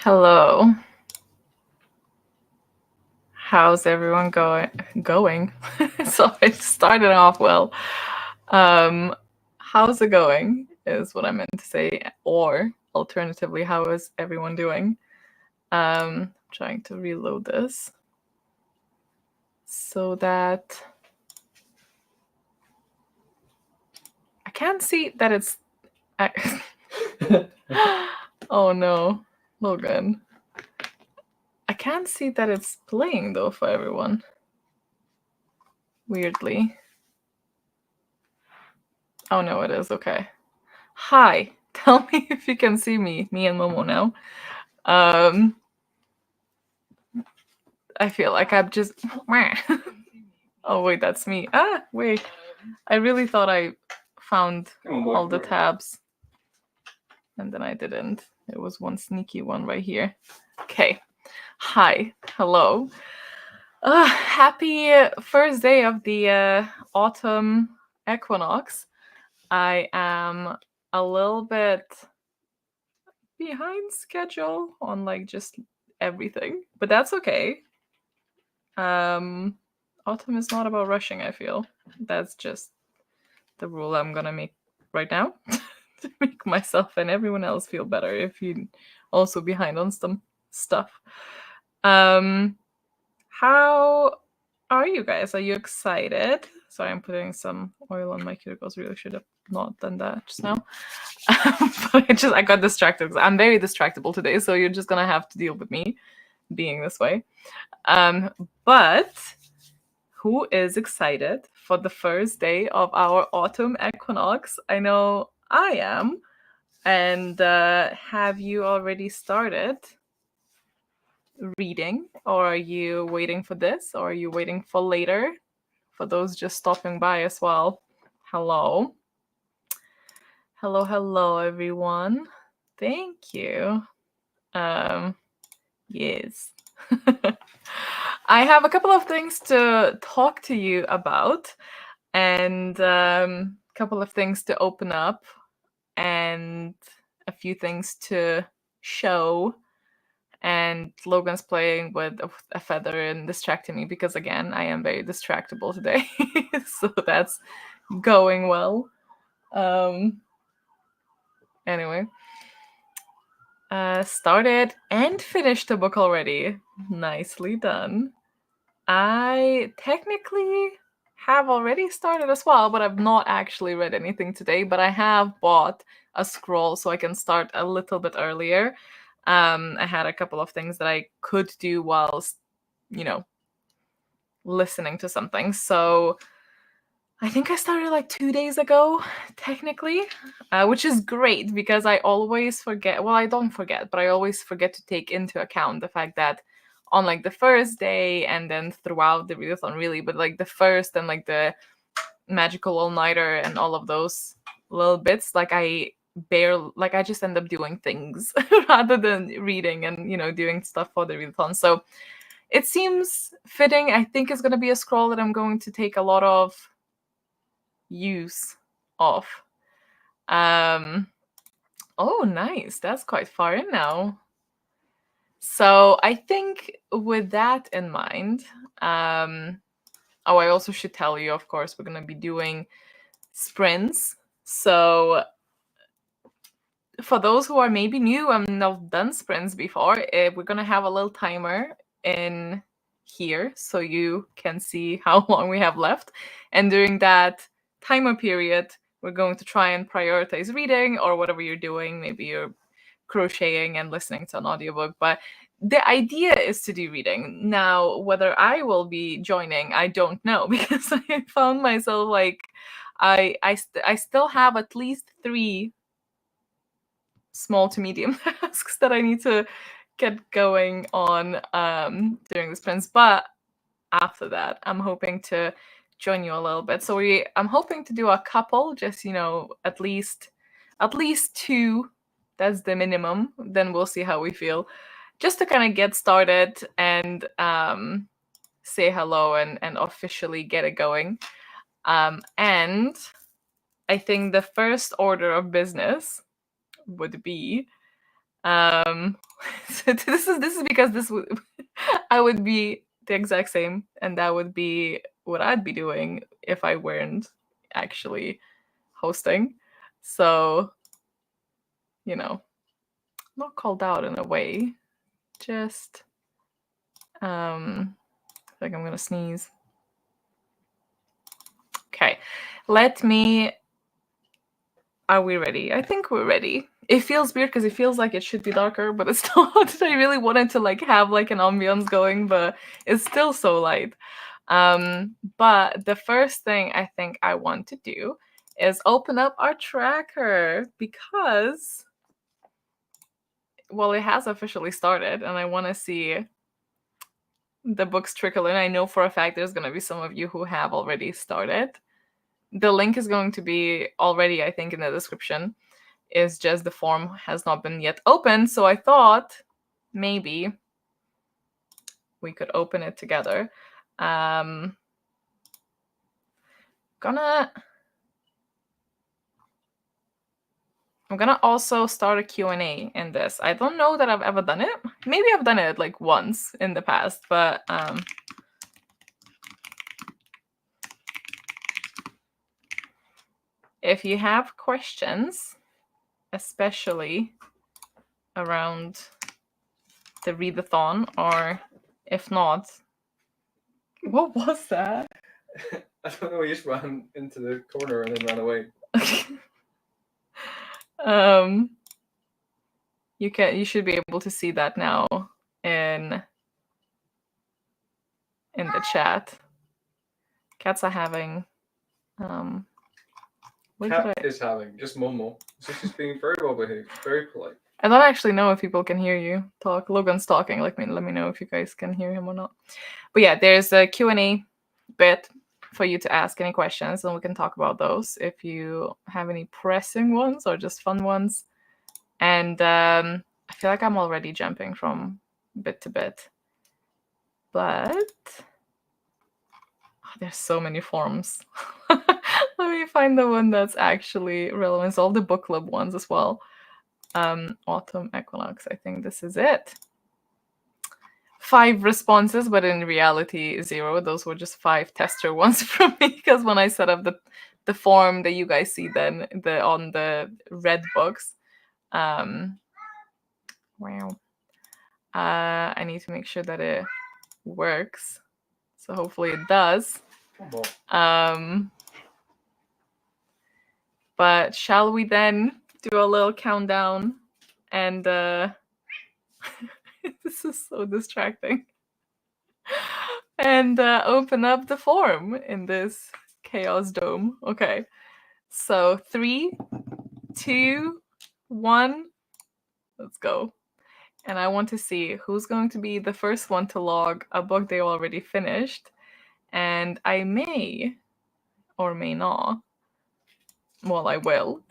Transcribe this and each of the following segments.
Hello. How's everyone going? So it started off well. How's it going is what I meant to say, or alternatively, how is everyone doing? Trying to reload this so that I can't see that it's. Oh no, Logan. I can't see that it's playing though for everyone. Weirdly. Oh no, it is. Okay. Hi. Tell me if you can see me and Momo now. I feel like I'm just. Oh wait, that's me. Ah, wait. I really thought I found all the tabs, and then I didn't. There was one sneaky one right here. Okay. Hi. Hello. Happy first day of the autumn equinox. I am a little bit behind schedule on like just everything, but that's okay. Autumn is not about rushing, I feel. That's just the rule I'm gonna make right now to make myself and everyone else feel better if you also behind on some stuff. How are you guys? Are you excited? Sorry, I'm putting some oil on my cuticles. Really should have not done that just now. But I got distracted because I'm very distractible today, so you're just gonna have to deal with me being this way. But who is excited for the first day of our autumn equinox? I know I am. And have you already started reading, or are you waiting for this, or are you waiting for later? For those just stopping by as well, hello. Hello, everyone. Thank you. Yes. I have a couple of things to talk to you about, and a couple of things to open up, and a few things to show. And Logan's playing with a feather and distracting me because, again, I am very distractible today. So that's going well. Anyway. Started and finished the book already. Nicely done. I technically have already started as well, but I've not actually read anything today. But I have bought a scroll so I can start a little bit earlier. I had a couple of things that I could do whilst, listening to something. So I think I started like 2 days ago, technically, which is great because I always forget. Well, I don't forget, but I always forget to take into account the fact that on like the first day and then throughout the readathon, really, but like the first and like the magical all-nighter and all of those little bits, like I just end up doing things rather than reading and doing stuff for the readathon. So it seems fitting. I think it's going to be a scroll that I'm going to take a lot of use of. Oh, nice. That's quite far in now. So I think with that in mind, I also should tell you, of course, we're going to be doing sprints. So for those who are maybe new and not done sprints before, we're going to have a little timer in here so you can see how long we have left. And during that timer period, we're going to try and prioritize reading or whatever you're doing. Maybe you're crocheting and listening to an audiobook, but the idea is to do reading. Now, whether I will be joining, I don't know, because I found myself like I still have at least 3 small to medium tasks that I need to get going on during the sprints. But after that, I'm hoping to join you a little bit. So I'm hoping to do a couple, just at least 2. That's the minimum. Then we'll see how we feel, just to kind of get started and say hello and officially get it going. And I think the first order of business would be this is because this would I would be the exact same, and that would be what I'd be doing if I weren't actually hosting. So, you know, not called out in a way, just I think I'm gonna sneeze. Okay, let me. Are we ready? I think we're ready. It feels weird because it feels like it should be darker, but it's not. I really wanted to like have like an ambience going, but it's still so light. But the first thing I think I want to do is open up our tracker because, well, it has officially started, and I want to see the books trickle in. I know for a fact there's going to be some of you who have already started. The link is going to be already, I think, in the description. Is just the form has not been yet opened, so I thought maybe we could open it together. I'm gonna also start a Q&A in this. I don't know that I've ever done it. Maybe I've done it like once in the past, but if you have questions, especially around the readathon, or if not, what was that? I don't know. He just ran into the corner and then ran away. You should be able to see that now in the chat. Cats are having Cat is having just Momo. So she's being very well behaved, very polite. I don't actually know if people can hear you talk. Logan's talking. Let me know if you guys can hear him or not. But yeah, there's a Q&A bit for you to ask any questions, and we can talk about those if you have any pressing ones or just fun ones. And I feel like I'm already jumping from bit to bit, but there's so many forms. Let me find the one that's actually relevant. It's all the book club ones as well. Autumn Equinox, I think this is it. 5 responses, but in reality 0. Those were just 5 tester ones from me, because when I set up the form that you guys see then on the red books, wow, I need to make sure that it works. So hopefully it does. But shall we then do a little countdown and this is so distracting. And open up the form in this chaos dome. Okay. So 3, 2, 1. Let's go. And I want to see who's going to be the first one to log a book they already finished. And I may or may not, well, I will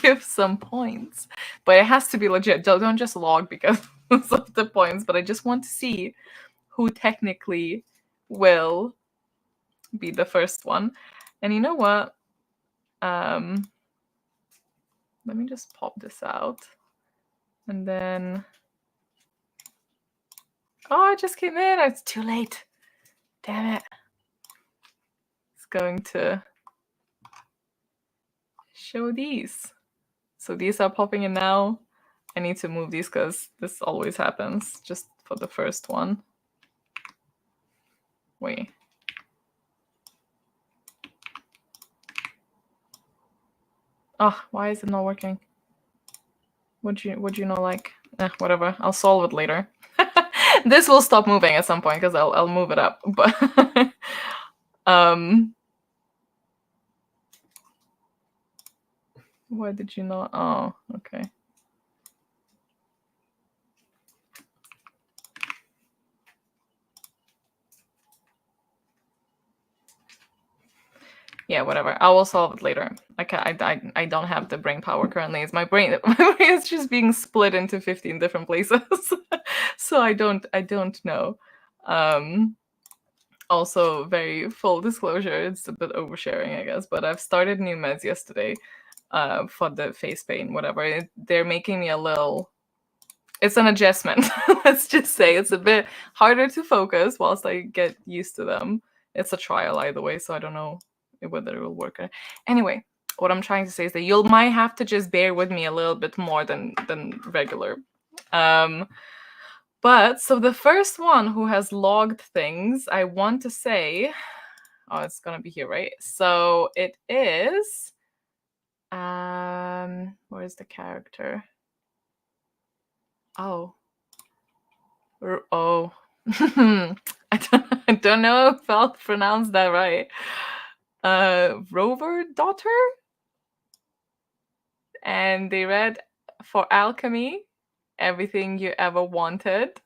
give some points, but it has to be legit. Don't just log because of the points, but I just want to see who technically will be the first one. And you know what? Let me just pop this out. And then... Oh, it just came in. It's too late. Damn it. It's going to show these. So these are popping in now. I need to move these because this always happens just for the first one. Wait. Oh, why is it not working? Would you not like? Whatever. I'll solve it later. This will stop moving at some point because I'll move it up. But why did you not? Oh, okay. Yeah, whatever. I will solve it later. I don't have the brain power currently. It's my brain is just being split into 15 different places. So I don't know. Also, very full disclosure, it's a bit oversharing, I guess, but I've started new meds yesterday for the face pain, whatever. They're making me a little it's an adjustment. Let's just say it's a bit harder to focus whilst I get used to them. It's a trial either way, so I don't know whether it will work. Anyway, what I'm trying to say is that you might have to just bear with me a little bit more than regular. But so the first one who has logged things, I want to say, oh, it's gonna be here, right? So it is. Where's the character? Oh. Oh. I don't know if I'll pronounce that right. Rover daughter? And they read For Alchemy, Everything You Ever Wanted.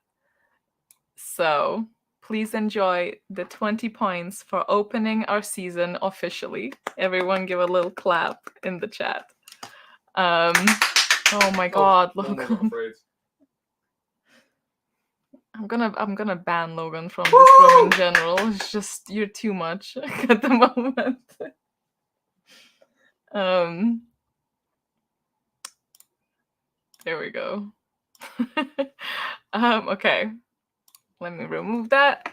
So please enjoy the 20 points for opening our season officially. Everyone give a little clap in the chat. Oh my god, Logan. I'm gonna ban Logan from this room in general. It's just you're too much at the moment. There we go. Okay. Let me remove that.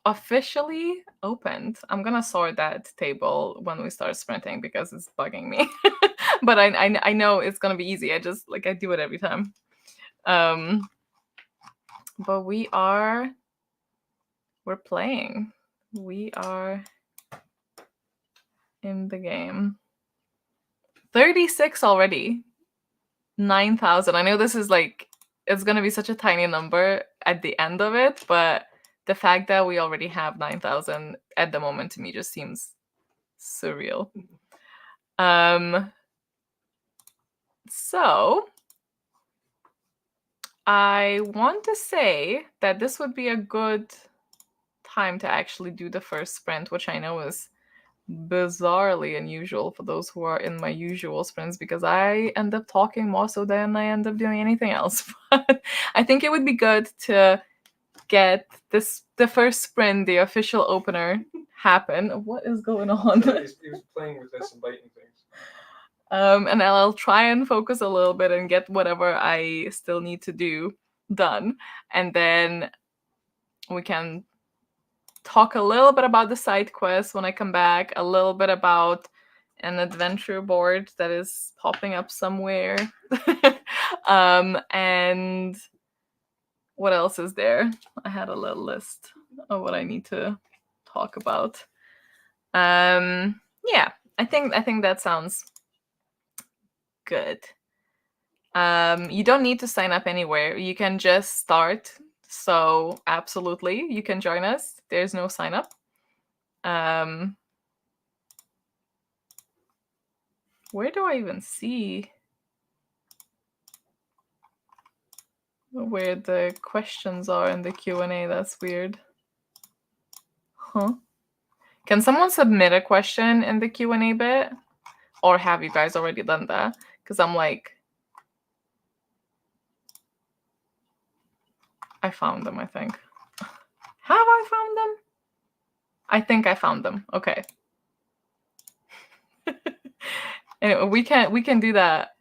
Officially opened. I'm gonna sort that table when we start sprinting because it's bugging me. But I know it's gonna be easy. I do it every time. But we're playing. We are in the game. 36 already. 9,000. I know this is it's gonna be such a tiny number at the end of it, but the fact that we already have 9,000 at the moment to me just seems surreal. So I want to say that this would be a good time to actually do the first sprint, which I know is bizarrely unusual for those who are in my usual sprints because I end up talking more so than I end up doing anything else. But I think it would be good to get the first sprint, the official opener, happen. What is going on? He was playing with this and biting things. And I'll try and focus a little bit and get whatever I still need to do done. And then we can talk a little bit about the side quest when I come back, a little bit about an adventure board that is popping up somewhere. And what else is there? I had a little list of what I need to talk about. Yeah, I think that sounds good. You don't need to sign up anywhere. You can just start. So absolutely, you can join us. There's no sign up. Where do I even see where the questions are in the Q&A? That's weird. Huh? Can someone submit a question in the Q&A bit? Or have you guys already done that? Because I'm like, I found them, I think. Have I found them? I think I found them. Okay. Anyway, we can do that.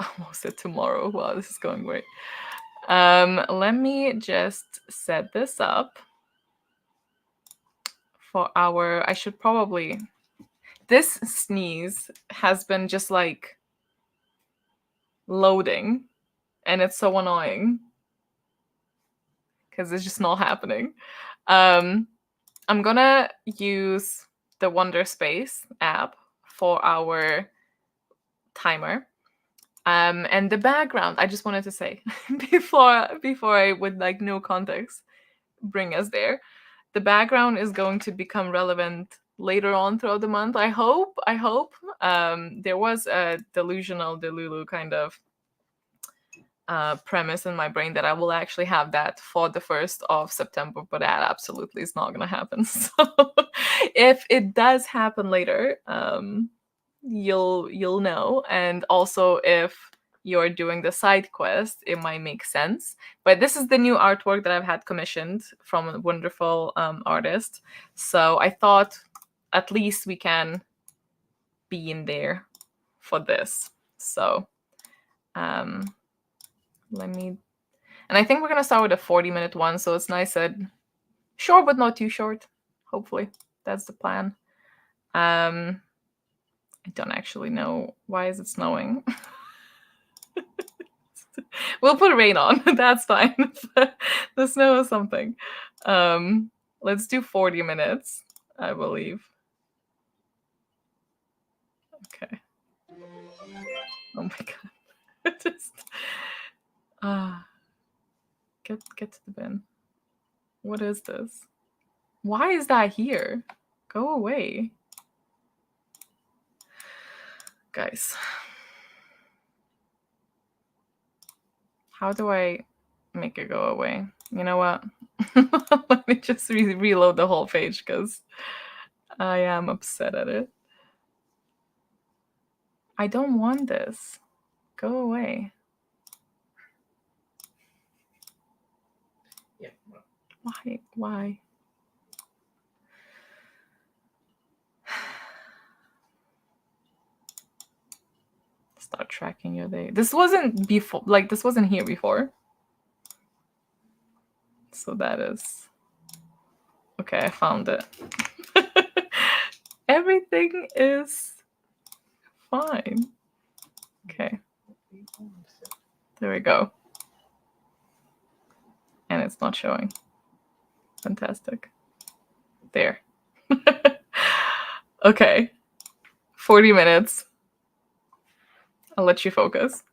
I almost said tomorrow. Wow, this is going great. Let me just set this up for our. I should probably. This sneeze has been just like loading, and it's so annoying because it's just not happening. I'm gonna use the Wonderspace app for our timer. And the background, I just wanted to say before I would like no context bring us there, the background is going to become relevant later on throughout the month. I hope. There was a delusional Delulu kind of premise in my brain that I will actually have that for the 1st of September, but that absolutely is not going to happen. So if it does happen later, you'll know. And also if you're doing the side quest, it might make sense. But this is the new artwork that I've had commissioned from a wonderful artist. So I thought at least we can be in there for this. So Let me, and I think we're gonna start with a 40-minute one, so it's nice and short, but not too short. Hopefully, that's the plan. I don't actually know, why is it snowing. We'll put rain on. That's fine. The snow is something. Let's do 40 minutes, I believe. Okay. Oh my god. Just get to the bin. What is this? Why is that here? Go away. Guys. How do I make it go away? You know what? Let me just reload the whole page because I am upset at it. I don't want this. Go away. Yeah. Why? Why? Start tracking your day. This wasn't before, like this wasn't here before. So that is okay. I found it. Everything is fine. Okay. There we go. And it's not showing. Fantastic. There. Okay. 40 minutes. I'll let you focus.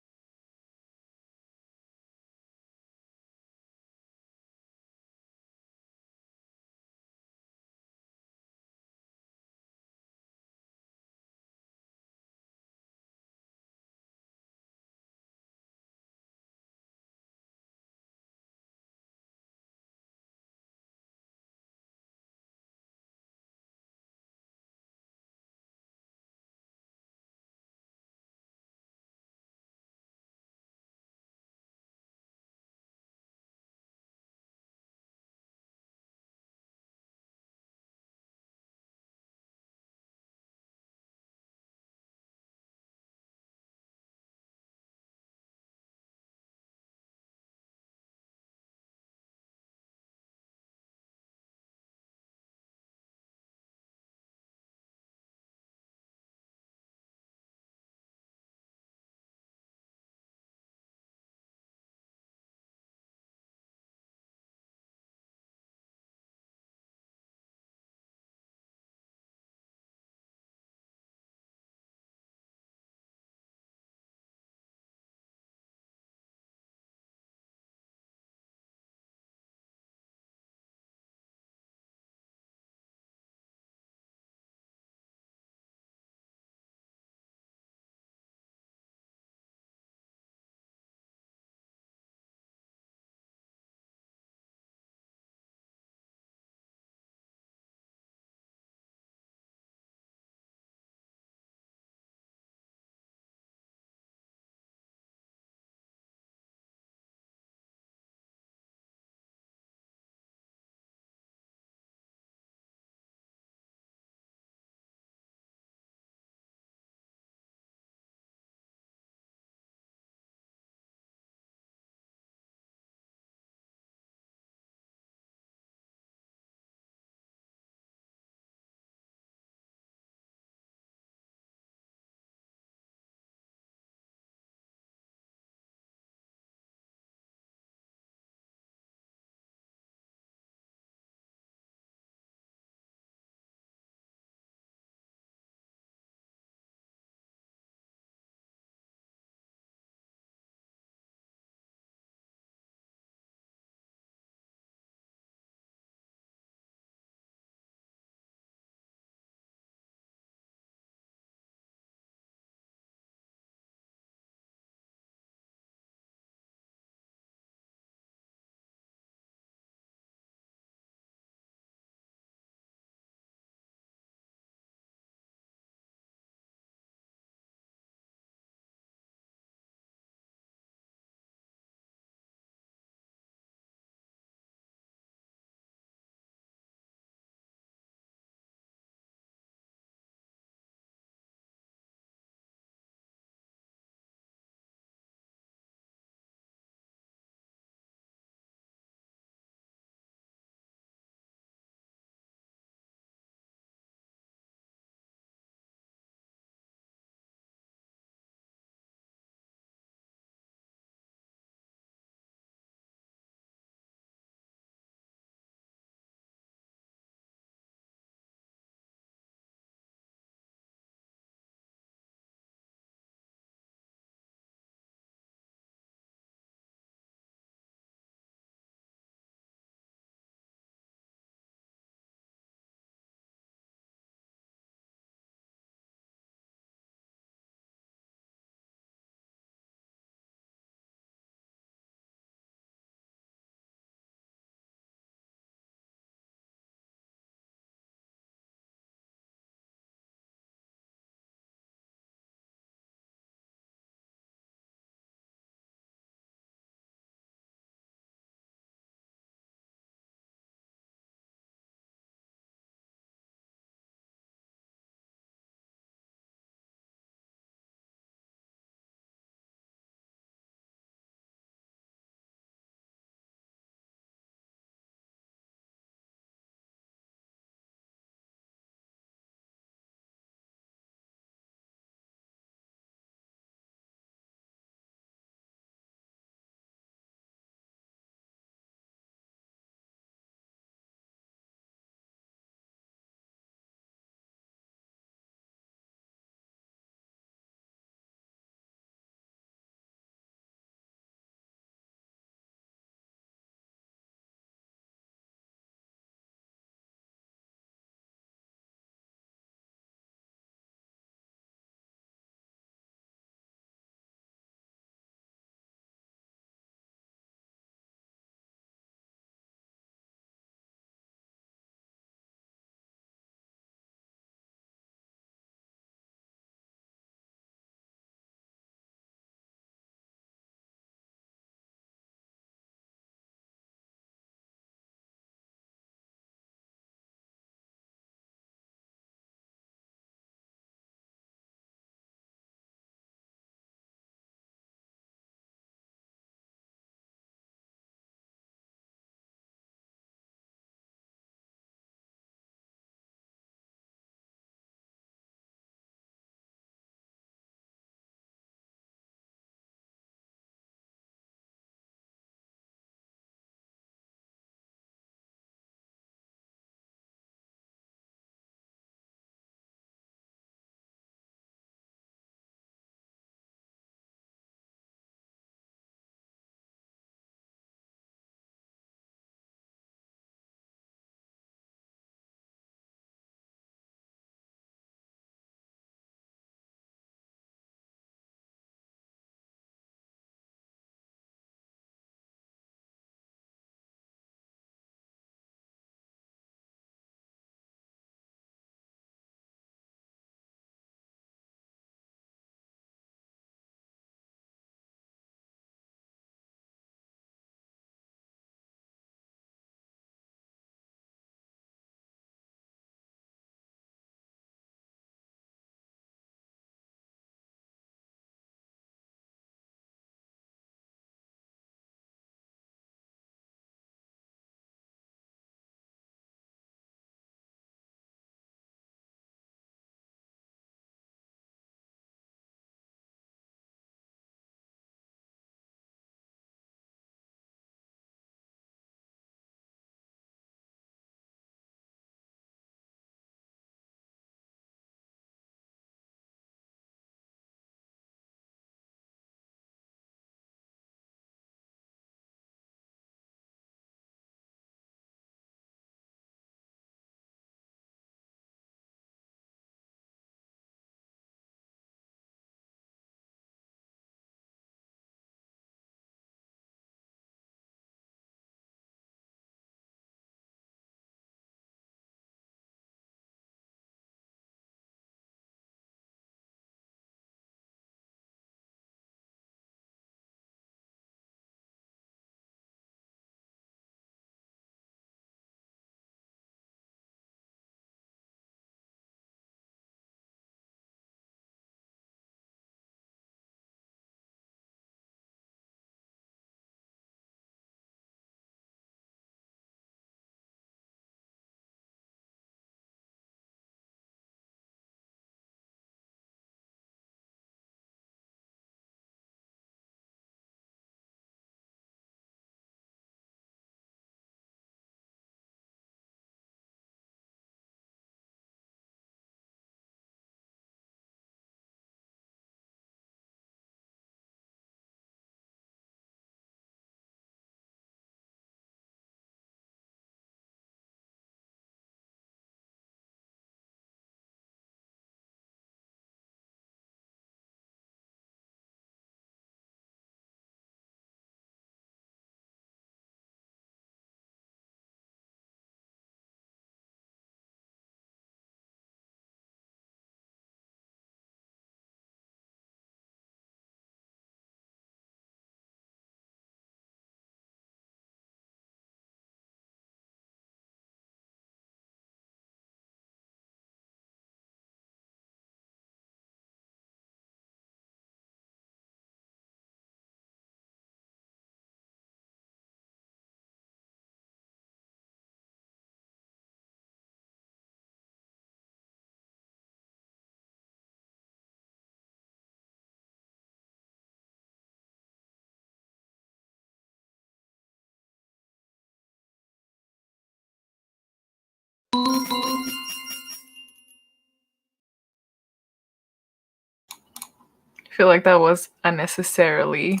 feel like that was unnecessarily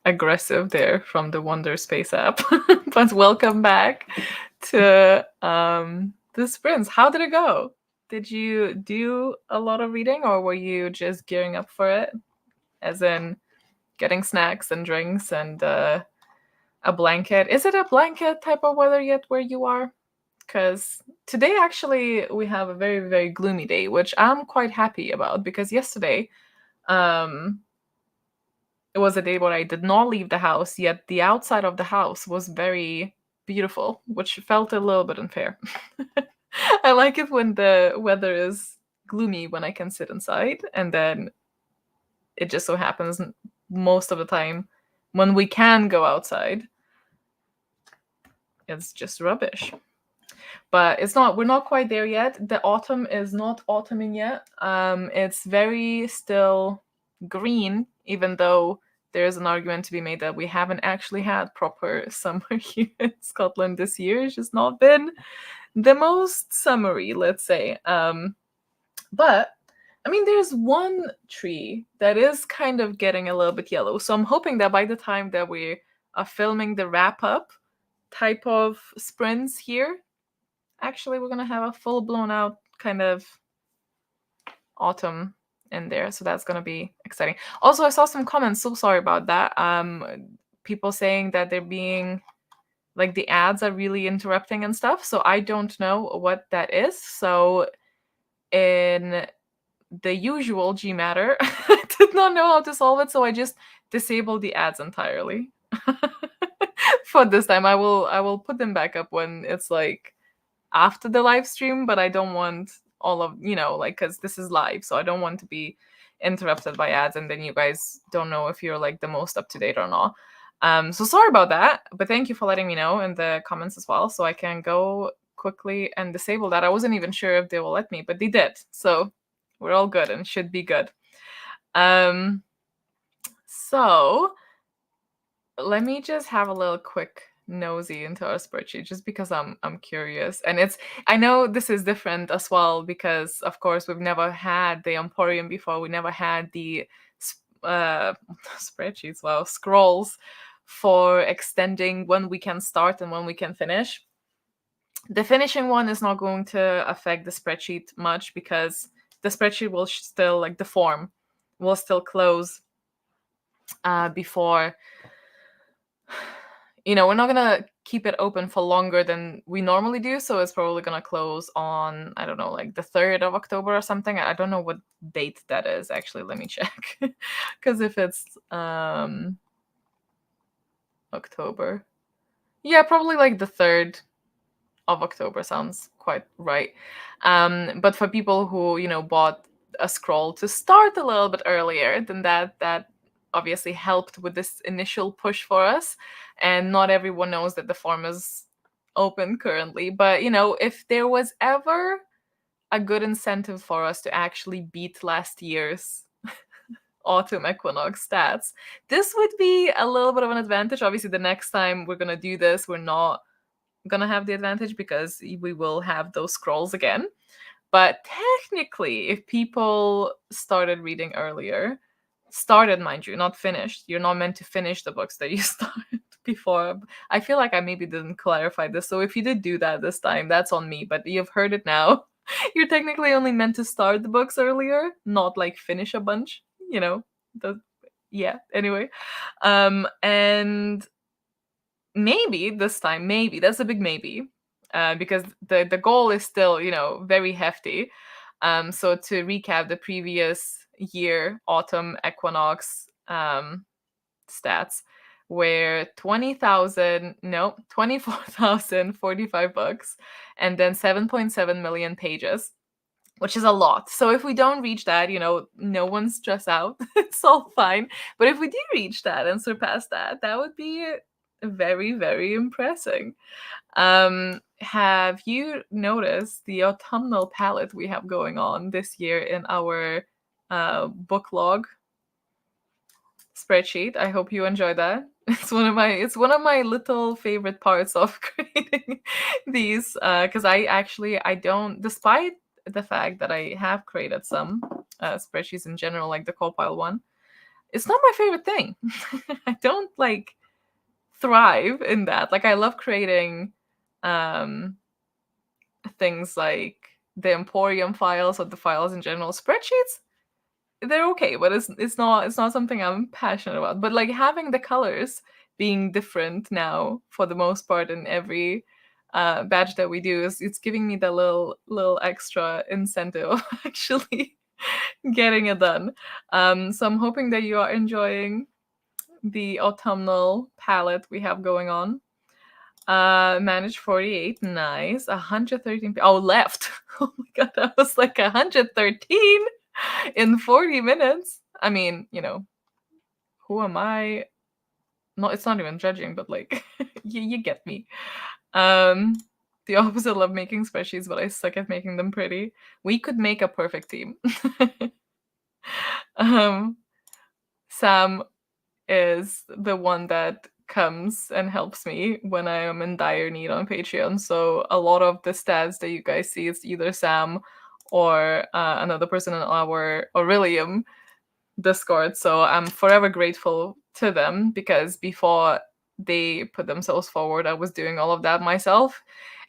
aggressive there from the Wonder Space app. But welcome back to the sprints. How did it go? Did you do a lot of reading, or were you just gearing up for it? As in getting snacks and drinks and a blanket. Is it a blanket type of weather yet where you are? Because today actually we have a very, very gloomy day, which I'm quite happy about, because yesterday it was a day where I did not leave the house, yet the outside of the house was very beautiful, which felt a little bit unfair. I like it when the weather is gloomy when I can sit inside, and then it just so happens most of the time when we can go outside, it's just rubbish. But we're not quite there yet. The autumn is not autumning yet. It's very still green, even though there is an argument to be made that we haven't actually had proper summer here in Scotland this year. It's just not been the most summery, let's say. But I mean, there's one tree that is kind of getting a little bit yellow. So I'm hoping that by the time that we are filming the wrap up type of sprints here, actually we're gonna have a full blown out kind of autumn in there, so that's gonna be exciting. Also, I saw some comments, so sorry about that, people saying that they're being like the ads are really interrupting and stuff, so I don't know what that is. So in the usual Gmatter, I did not know how to solve it, so I just disabled the ads entirely. For this time I will put them back up when it's like after the live stream, but I don't want all of, like, because this is live, so I don't want to be interrupted by ads and then you guys don't know if you're like the most up to date or not. So sorry about that, but thank you for letting me know in the comments as well, so I can go quickly and disable that. I wasn't even sure if they will let me, but they did, so we're all good and should be good. So let me just have a little quick nosy into our spreadsheet, just because I'm curious. And I know this is different as well, because of course we've never had the Emporium before. We never had the spreadsheets, scrolls for extending when we can start and when we can finish. The finishing one is not going to affect the spreadsheet much, because the spreadsheet will still, like the form will still close before, we're not gonna keep it open for longer than we normally do, so it's probably gonna close on, I don't know, like the 3rd of October or something. I don't know what date that is, actually. Let me check. Because if it's October, yeah, probably like the 3rd of October sounds quite right. But for people who, bought a scroll to start a little bit earlier, then that obviously helped with this initial push for us. And not everyone knows that the form is open currently. But, if there was ever a good incentive for us to actually beat last year's Autumn Equinox stats, this would be a little bit of an advantage. Obviously, the next time we're going to do this, we're not gonna have the advantage because we will have those scrolls again. But technically, if people started reading earlier, started, mind you, not finished, you're not meant to finish the books that you started before. I feel like I maybe didn't clarify this, so if you did do that this time, that's on me, but you've heard it now. You're technically only meant to start the books earlier, not like finish a bunch, anyway. And maybe this time, maybe that's a big maybe, because the goal is still, very hefty. So to recap the previous year Autumn Equinox stats, where 24,045 books, and then 7.7 million pages, which is a lot. So if we don't reach that, no one stress out. It's all fine. But if we do reach that and surpass that, that would be very, very impressive. Have you noticed the autumnal palette we have going on this year in our book log spreadsheet? I hope you enjoy that. It's one of my little favorite parts of creating these, because I don't, despite the fact that I have created some spreadsheets in general, like the Copile one, it's not my favorite thing. I don't like thrive in that. Like, I love creating things like the Emporium files or the files in general. Spreadsheets, they're okay, but it's not something I'm passionate about. But like having the colors being different now for the most part in every badge that we do is it's giving me the little extra incentive of actually getting it done. So I'm hoping that you are enjoying the autumnal palette we have going on. Managed 48, nice. 113. Oh, left. Oh my god, that was like 113 in 40 minutes. I mean, you know, who am I? No, it's not even judging, but like, you get me. The opposite of making spreadsheets, but I suck at making them pretty. We could make a perfect team. Sam is the one that comes and helps me when I am in dire need on Patreon. So a lot of the stats that you guys see is either Sam or another person in our Orilium Discord. So I'm forever grateful to them, because before they put themselves forward, I was doing all of that myself.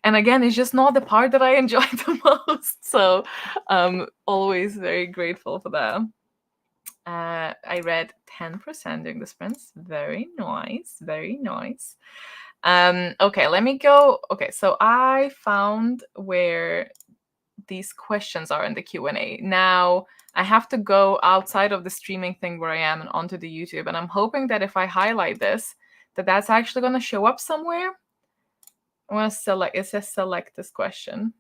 And again, it's just not the part that I enjoy the most. So I'm always very grateful for that. I read 10% during the sprints. Very nice, very nice. Okay, let me go. Okay, so I found where these questions are in the Q&A. Now, I have to go outside of the streaming thing where I am and onto the YouTube, and I'm hoping that if I highlight this, that's actually going to show up somewhere. I want to select, it says select this question.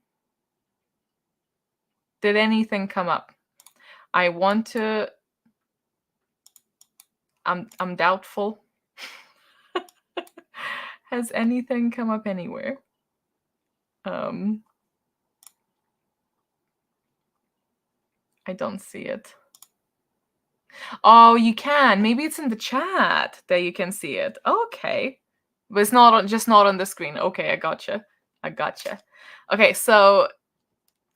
Did anything come up? I want to, I'm doubtful. Has anything come up anywhere? I don't see it. Oh, you can. Maybe it's in the chat that you can see it. Okay. But it's not on, just not on the screen. Okay, I gotcha. Okay, so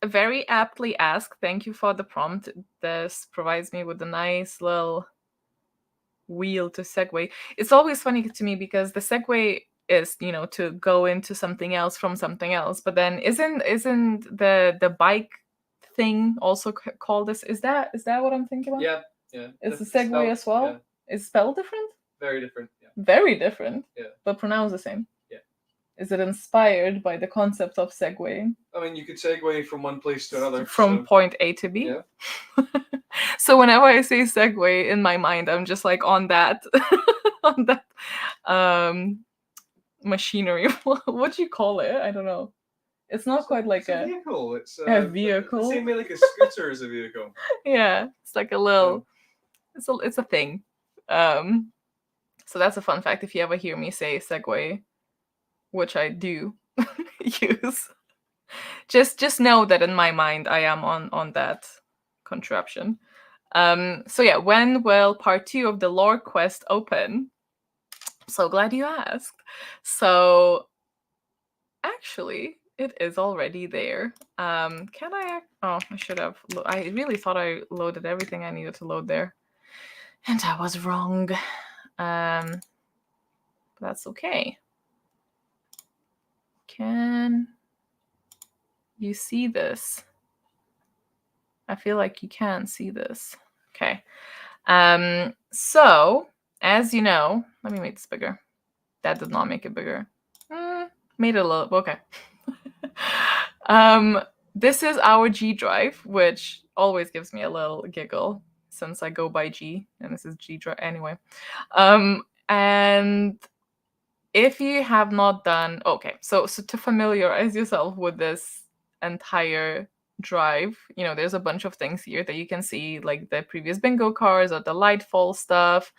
very aptly asked. Thank you for the prompt. This provides me with a nice little wheel to segue. It's always funny to me because the segue is, you know, to go into something else from something else. But then isn't the bike thing also called this? Is that what I'm thinking about? Yeah. It's a segue as well? Yeah. Is spelled different? Very different. Yeah. Very different? Yeah. But pronounced the same? Yeah. Is it inspired by the concept of segueing? I mean, you could segue from one place to another. From point A to B? Yeah. So whenever I say segue in my mind, I'm just like on that on that machinery. What do you call it? I don't know. It's not quite like a vehicle. It's a vehicle. The same way like a scooter is a vehicle. Yeah, it's like a little. Yeah. It's a thing. So that's a fun fact. If you ever hear me say segue, which I do use, just know that in my mind I am on that contraption. So yeah, when will part 2 of the lore quest open? So glad you asked. So actually, it is already there. Can I? Oh, I should have. I really thought I loaded everything I needed to load there, and I was wrong. That's okay. Can you see this? I feel like you can see this. Okay. So as you know, let me make this bigger. That did not make it bigger. Made it a little, okay. This is our G drive, which always gives me a little giggle since I go by G, and this is G drive anyway. And if you have not done, okay, so to familiarize yourself with this entire drive, you know, there's a bunch of things here that you can see, like the previous bingo cards or the Lightfall stuff,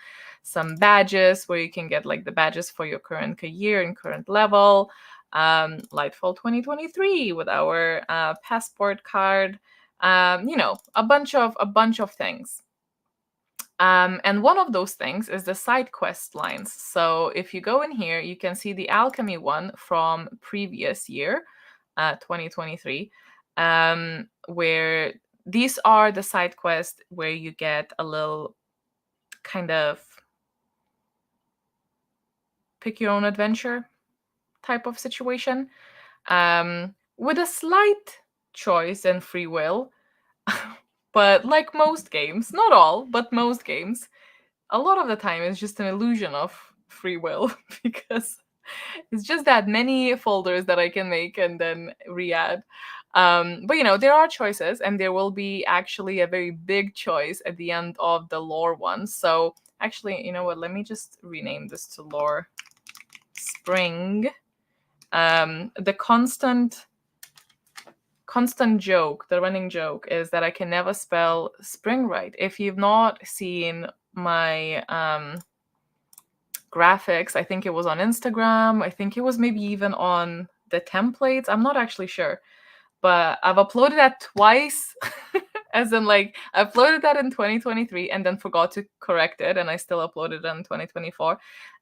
some badges where you can get like the badges for your current year and current level, Lightfall 2023 with our passport card, you know, a bunch of things. And one of those things is the side quest lines. So if you go in here, you can see the alchemy one from previous year, 2023, where these are the side quests where you get a little kind of pick your own adventure type of situation, with a slight choice and free will. But like most games, not all, but most games, a lot of the time it's just an illusion of free will because it's just that many folders that I can make and then re-add. But there are choices, and there will be actually a very big choice at the end of the lore one. So actually, you know what? Let me just rename this to lore spring. The constant joke, the running joke, is that I can never spell spring right. If you've not seen my graphics, I think it was on Instagram, I think it was maybe even on the templates, I'm not actually sure, but I've uploaded that twice. As in, like, I uploaded that in 2023 and then forgot to correct it, and I still uploaded it in 2024,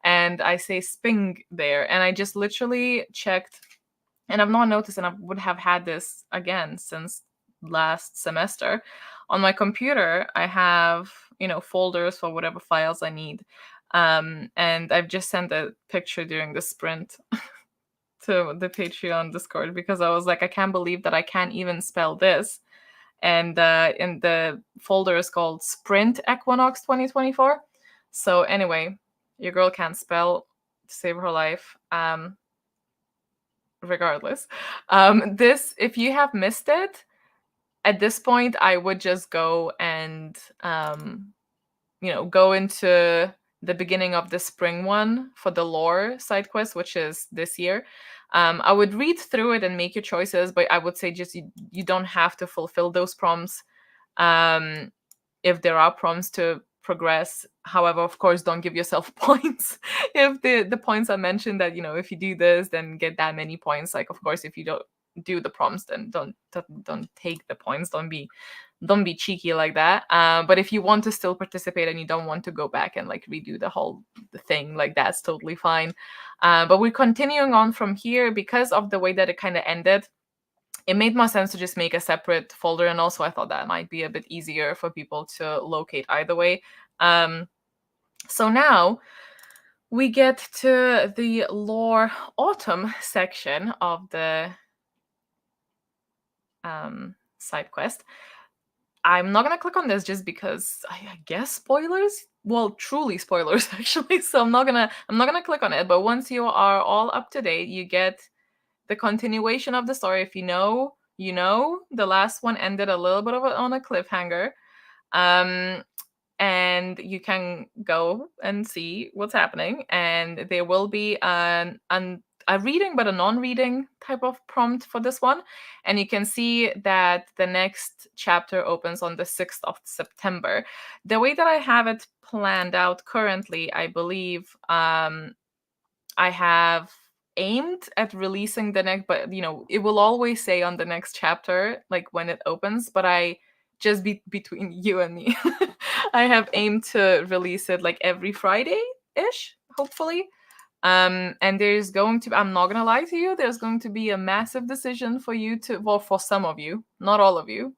and I say sping there, and I just literally checked, and I've not noticed, and I would have had this again since last semester. On my computer, I have, folders for whatever files I need. And I've just sent a picture during the sprint to the Patreon Discord because I was like, I can't believe that I can't even spell this. And the folder is called Sprint Equinox 2024. So anyway, your girl can't spell to save her life. Regardless, this, if you have missed it, at this point I would just go and go into the beginning of the spring one for the lore side quest, which is this year. I would read through it and make your choices, but I would say just you don't have to fulfill those prompts. If there are prompts to progress, however, of course, don't give yourself points if the points are mentioned that if you do this then get that many points. Like, of course, if you don't do the prompts, then don't take the points. Don't be cheeky like that. But if you want to still participate and you don't want to go back and like redo the thing, like, that's totally fine. But we're continuing on from here because of the way that it kind of ended. It made more sense to just make a separate folder, and also I thought that might be a bit easier for people to locate either way. So now we get to the lore autumn section of the side quest. I'm not gonna click on this just because I guess spoilers. Well, truly spoilers actually. So I'm not gonna click on it. But once you are all up to date, you get the continuation of the story. If you know, the last one ended a little bit on a cliffhanger. And you can go and see what's happening. And there will be a reading, but a non-reading type of prompt for this one. And you can see that the next chapter opens on the 6th of September. The way that I have it planned out currently, I believe I have aimed at releasing the next, but it will always say on the next chapter, like, when it opens, but I just between you and me, I have aimed to release it like every Friday-ish, hopefully. And there's going to, I'm not gonna lie to you, there's going to be a massive decision for you to, well, for some of you, not all of you,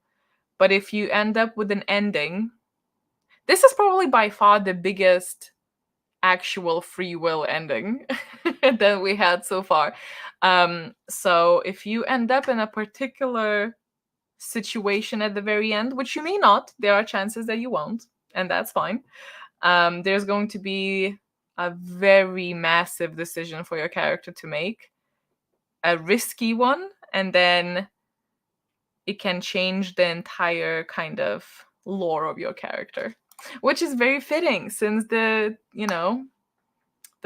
but if you end up with an ending, this is probably by far the biggest actual free will ending that we had so far. So if you end up in a particular situation at the very end, which you may not, there are chances that you won't, and that's fine. There's going to be a very massive decision for your character to make, a risky one, and then it can change the entire kind of lore of your character, which is very fitting since the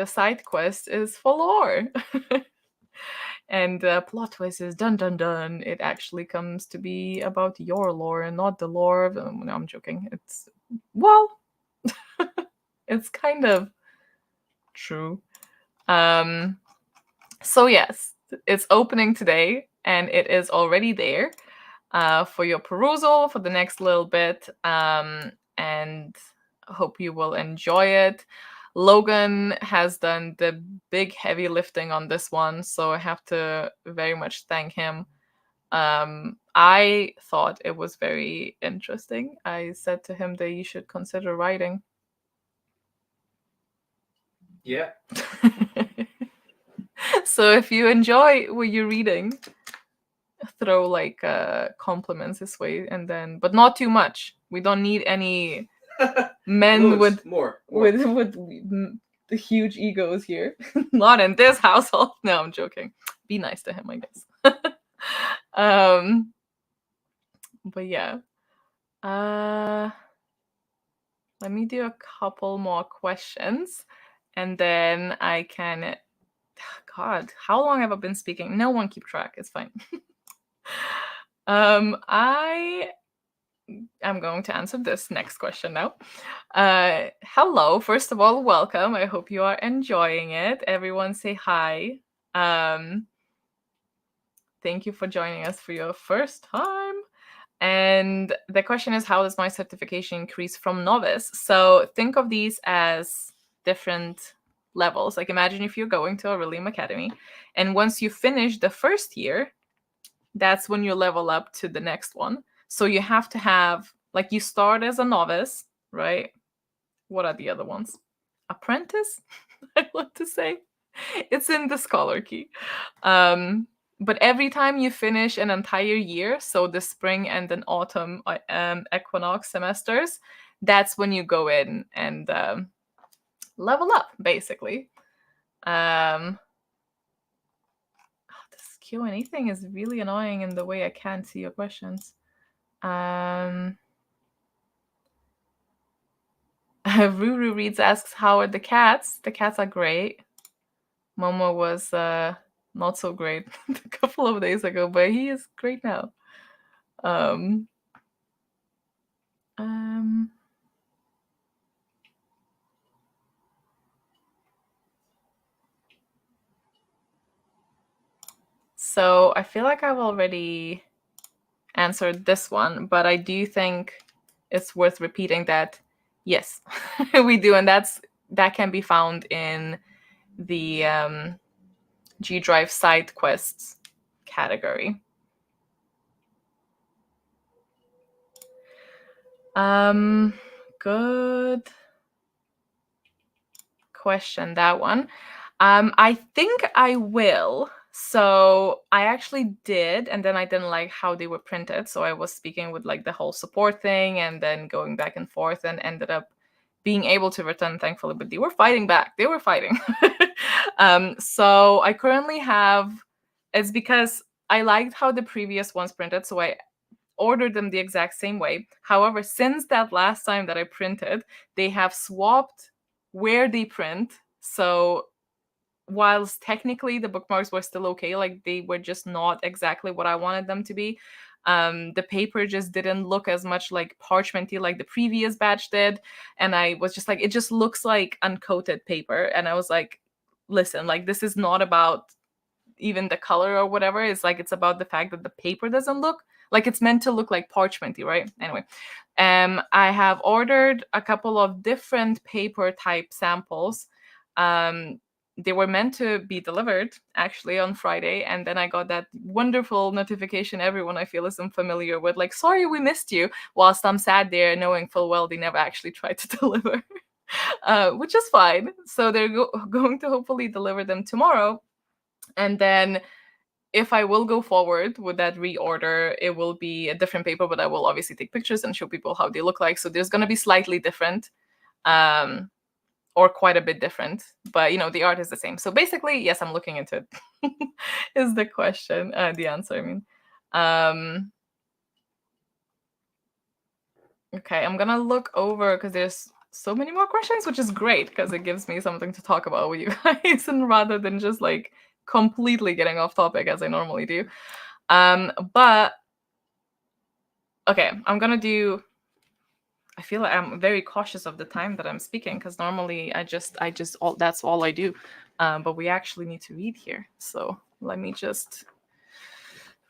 side quest is for lore. And the plot twist is, dun dun dun, it actually comes to be about your lore and not the lore of, no, I'm joking. It's, well, it's kind of true. So yes, it's opening today and it is already there for your perusal for the next little bit. And hope you will enjoy it. Logan has done the big heavy lifting on this one, so I have to very much thank him. I thought it was very interesting. I said to him that you should consider writing. Yeah. So if you enjoy what you're reading, throw like compliments this way, and then, but not too much. We don't need any men Loads, with more. with the huge egos here. Not in this household. No, I'm joking. Be nice to him, I guess. But yeah. Let me do a couple more questions, and then I can. God, how long have I been speaking? No one keep track. It's fine. I am going to answer this next question now. Hello, first of all, welcome. I hope you are enjoying it. Everyone say hi. Thank you for joining us for your first time. And the question is, how does my certification increase from novice? So think of these as different levels. Like imagine if you're going to Orilium Academy, and once you finish the first year, that's when you level up to the next one. So you have to have, like, you start as a novice, right? What are the other ones? Apprentice, I want to say. It's in the scholar key. But every time you finish an entire year, so the spring and an autumn equinox semesters, that's when you go in and level up, basically. This Q&A thing is really annoying in the way I can't see your questions. Ruru Reads asks, how are the cats? The cats are great. Momo was not so great a couple of days ago, but he is great now. So I feel like I've already answered this one, but I do think it's worth repeating that yes, we do, and that can be found in the G Drive side quests category. Good question, that one. I think I will. So I actually did, and then I didn't like how they were printed. So I was speaking with like the whole support thing, and then going back and forth, and ended up being able to return, thankfully. But they were fighting back. They were fighting. So I currently have. It's because I liked how the previous ones printed, so I ordered them the exact same way. However, since that last time that I printed, they have swapped where they print. So whilst technically the bookmarks were still okay, like they were just not exactly what I wanted them to be. The paper just didn't look as much like parchmenty like the previous batch did. And I was just like, it just looks like uncoated paper. And I was like, listen, like this is not about even the color or whatever. It's like, it's about the fact that the paper doesn't look like it's meant to look like parchmenty, right? Anyway, I have ordered a couple of different paper type samples. They were meant to be delivered actually on Friday, and then I got that wonderful notification everyone I feel is unfamiliar with, like, sorry we missed you, whilst I'm sad there knowing full well they never actually tried to deliver. Which is fine. So they're going to hopefully deliver them tomorrow. And then if I will go forward with that reorder, it will be a different paper, but I will obviously take pictures and show people how they look like. So there's going to be slightly different, or quite a bit different, but you know, the art is the same. So basically, yes, I'm looking into it. Is the question, the answer, I mean. Okay, I'm gonna look over because there's so many more questions, which is great because it gives me something to talk about with you guys, and rather than just like completely getting off topic as I normally do. But okay, I'm gonna do. I feel like I'm very cautious of the time that I'm speaking because normally I just all that's all I do. But we actually need to read here, so let me just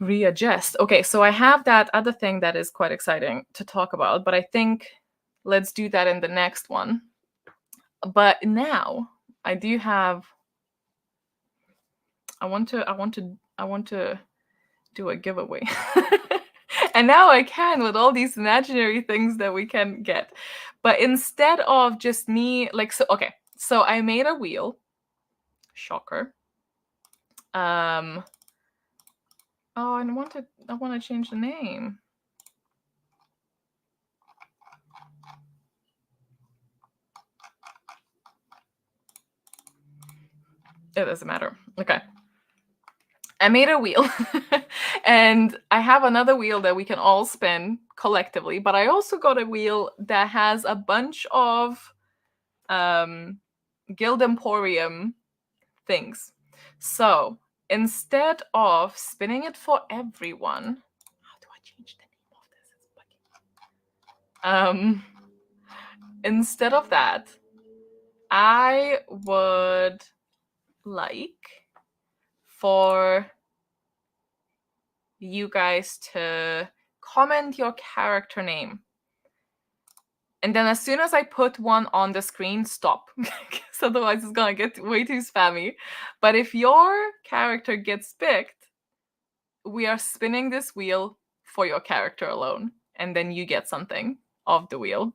readjust. Okay, so I have that other thing that is quite exciting to talk about, but I think let's do that in the next one. But now I do have. I want to do a giveaway. And now I can with all these imaginary things that we can get. But instead of just me, like, so, okay. So I made a wheel. Shocker. Oh, I want to change the name. It doesn't matter. Okay. I made a wheel and I have another wheel that we can all spin collectively, but I also got a wheel that has a bunch of Guild Emporium things. So instead of spinning it for everyone, how do I change the name of this? It's bugging. Instead of that, I would like for you guys to comment your character name. And then as soon as I put one on the screen, stop. Because otherwise it's gonna get way too spammy. But if your character gets picked, we are spinning this wheel for your character alone. And then you get something off the wheel.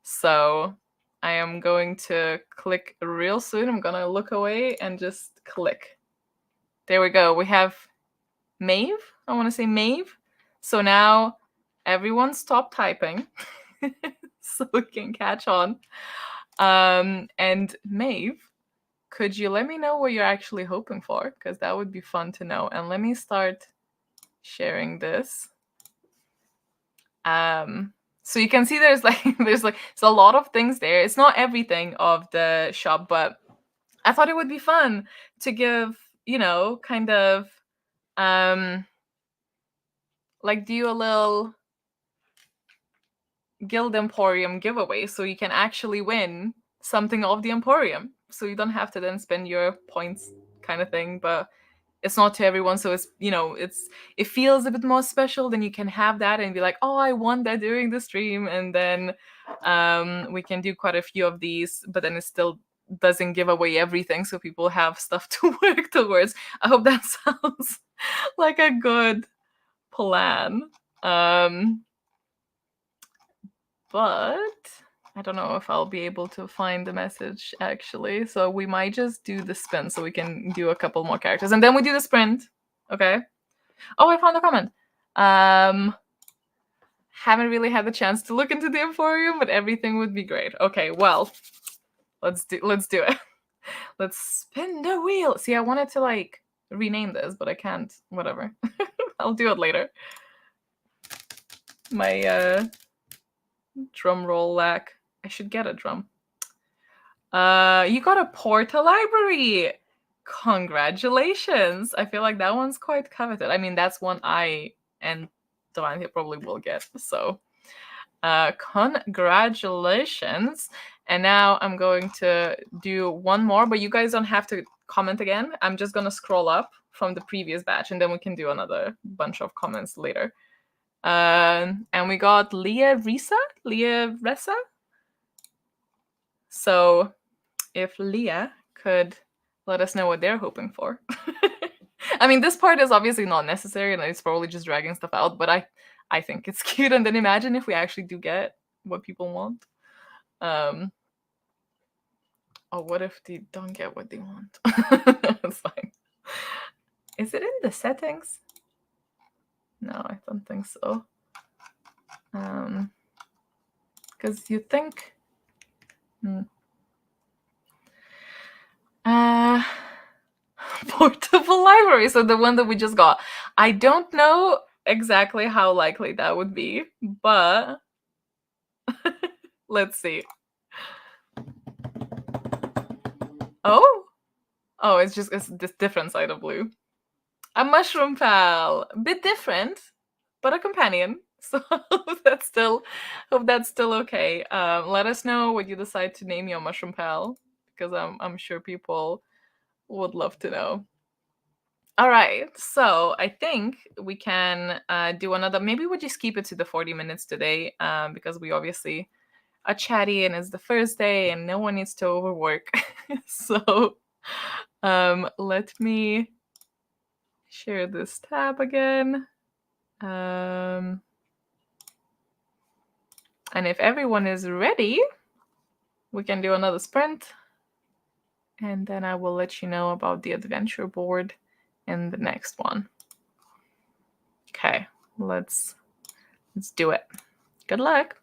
So I am going to click real soon. I'm gonna look away and just click. There we go. We have Maeve. I want to say Maeve. So now everyone stop typing so we can catch on. And Maeve, could you let me know what you're actually hoping for? Because that would be fun to know. And let me start sharing this. So you can see there's a lot of things there. It's not everything of the shop, but I thought it would be fun to give, kind of like do a little Guild Emporium giveaway so you can actually win something of the Emporium. So you don't have to then spend your points kind of thing, but it's not to everyone, so it's it feels a bit more special. Then you can have that and be like, oh, I won that during the stream, and then we can do quite a few of these, but then it still doesn't give away everything, so people have stuff to work towards. I hope that sounds like a good plan. But I don't know if I'll be able to find the message actually. So we might just do the spin so we can do a couple more characters. And then we do the sprint. Okay. Oh, I found a comment. Haven't really had the chance to look into the Emporium, but everything would be great. Okay, well, let's do it. Let's spin the wheel. See, I wanted to like rename this, but I can't. Whatever. I'll do it later. My drum roll lack. I should get a drum. You got a Porta library. Congratulations. I feel like that one's quite coveted. I mean, that's one I and Devante probably will get. So congratulations. And now I'm going to do one more, but you guys don't have to comment again. I'm just going to scroll up from the previous batch, and then we can do another bunch of comments later. And we got Leah Ressa. So if Leah could let us know what they're hoping for. I mean, this part is obviously not necessary, and it's probably just dragging stuff out, but I think it's cute. And then imagine if we actually do get what people want. Oh, what if they don't get what they want? That's fine. Is it in the settings? No, I don't think so. Because you think... portable library, so the one that we just got. I don't know exactly how likely that would be, but let's see. Oh, it's this different side of blue. A mushroom pal, a bit different, but a companion. So hope that's still okay. Let us know what you decide to name your mushroom pal, because I'm sure people would love to know. All right, so I think we can do another. Maybe we'll just keep it to the 40 minutes today, because we obviously are chatty and it's the first day and no one needs to overwork. So let me share this tab again. And if everyone is ready, we can do another sprint. and then I will let you know about the adventure board in the next one. Okay, let's do it. Good luck.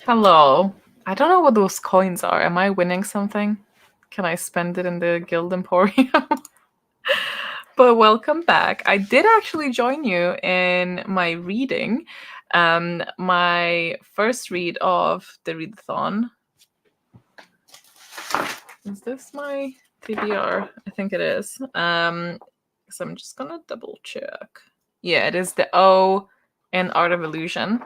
Hello. I don't know what those coins are. Am I winning something? Can I spend it in the Guild Emporium? But welcome back. I did actually join you in my reading. My first read of the Readathon. Is this my TBR? I think it is. So I'm just gonna double check. Yeah, it is the O in Art of Illusion.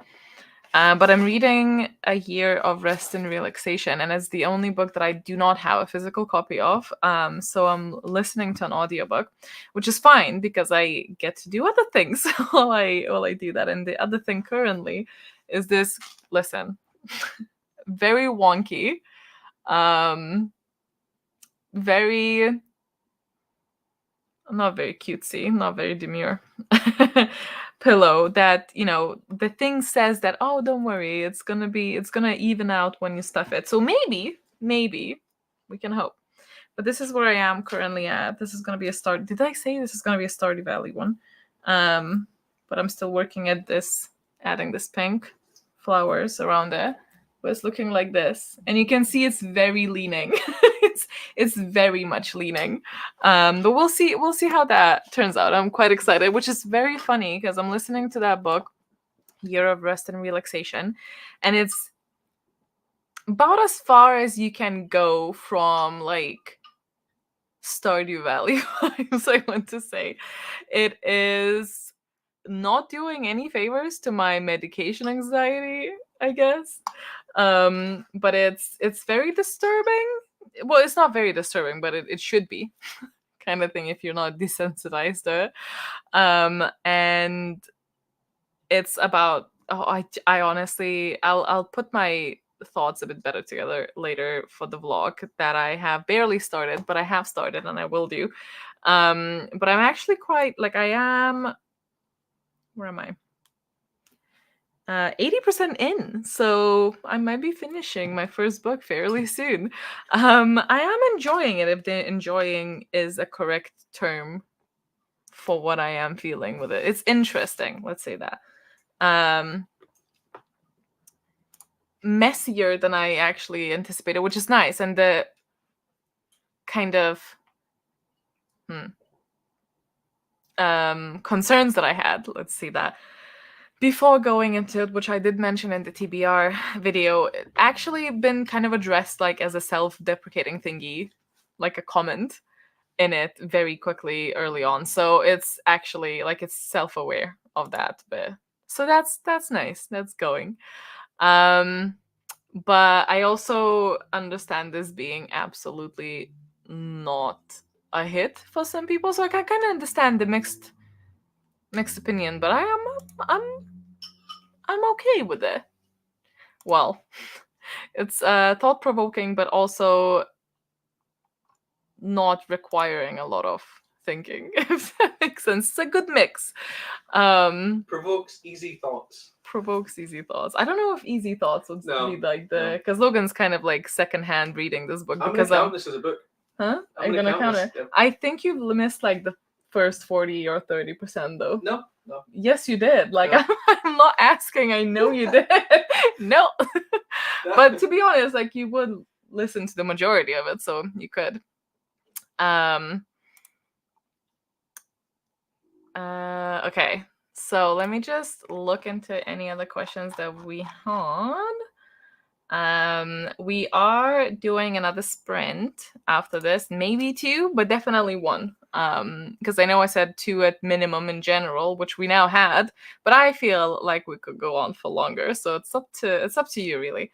But I'm reading A Year of Rest and Relaxation, and it's the only book that I do not have a physical copy of. So I'm listening to an audiobook, which is fine because I get to do other things while I do that. And the other thing currently is this. Listen, very wonky, very not very cutesy, not very demure pillow that, the thing says that, oh, don't worry, it's gonna even out when you stuff it. So maybe we can hope. But this is where I am currently at. This is gonna be a start. Did I say this is gonna be a Stardew Valley one? But I'm still working at this, adding this pink flowers around it. But it's looking like this, and you can see it's very leaning. it's very much leaning. But we'll see how that turns out. I'm quite excited, which is very funny because I'm listening to that book, Year of Rest and Relaxation, and it's about as far as you can go from like Stardew Valley vibes, I want to say. It is not doing any favors to my medication anxiety, I guess. But it's very disturbing. Well, it's not very disturbing, but it should be kind of thing if you're not desensitized to it. And it's about, I honestly, I'll put my thoughts a bit better together later for the vlog that I have barely started, but I have started and I will do. But I'm actually quite like, I am, where am I? 80% in, so I might be finishing my first book fairly soon. I am enjoying it, if the enjoying is a correct term for what I am feeling with it. It's interesting, let's say that. Messier than I actually anticipated, which is nice, and the kind of concerns that I had, let's see that, before going into it, which I did mention in the TBR video, it actually been kind of addressed like as a self-deprecating thingy, like a comment in it very quickly early on. So it's actually like it's self-aware of that bit. So that's nice. That's going. But I also understand this being absolutely not a hit for some people. So I can kind of understand the mixed opinion, but I'm okay with it. Well, it's thought-provoking, but also not requiring a lot of thinking, if that makes sense. It's a good mix. Provokes easy thoughts. Provokes easy thoughts. I don't know if easy thoughts would No, be like the, because Logan's kind of like secondhand reading this book. I'm because gonna count this as a book. Huh? I'm gonna count it. Yep. I think you've missed like the first 40 or 30% though. No. Yes, you did. Like, No. I'm not asking. I know you did. No. But to be honest, like, you would listen to the majority of it, so you could. Okay. So let me just look into any other questions that we had. We are doing another sprint after this, maybe 2, but definitely 1. Because I know I said 2 at minimum in general, which we now had, but I feel like we could go on for longer. So it's up to you, really.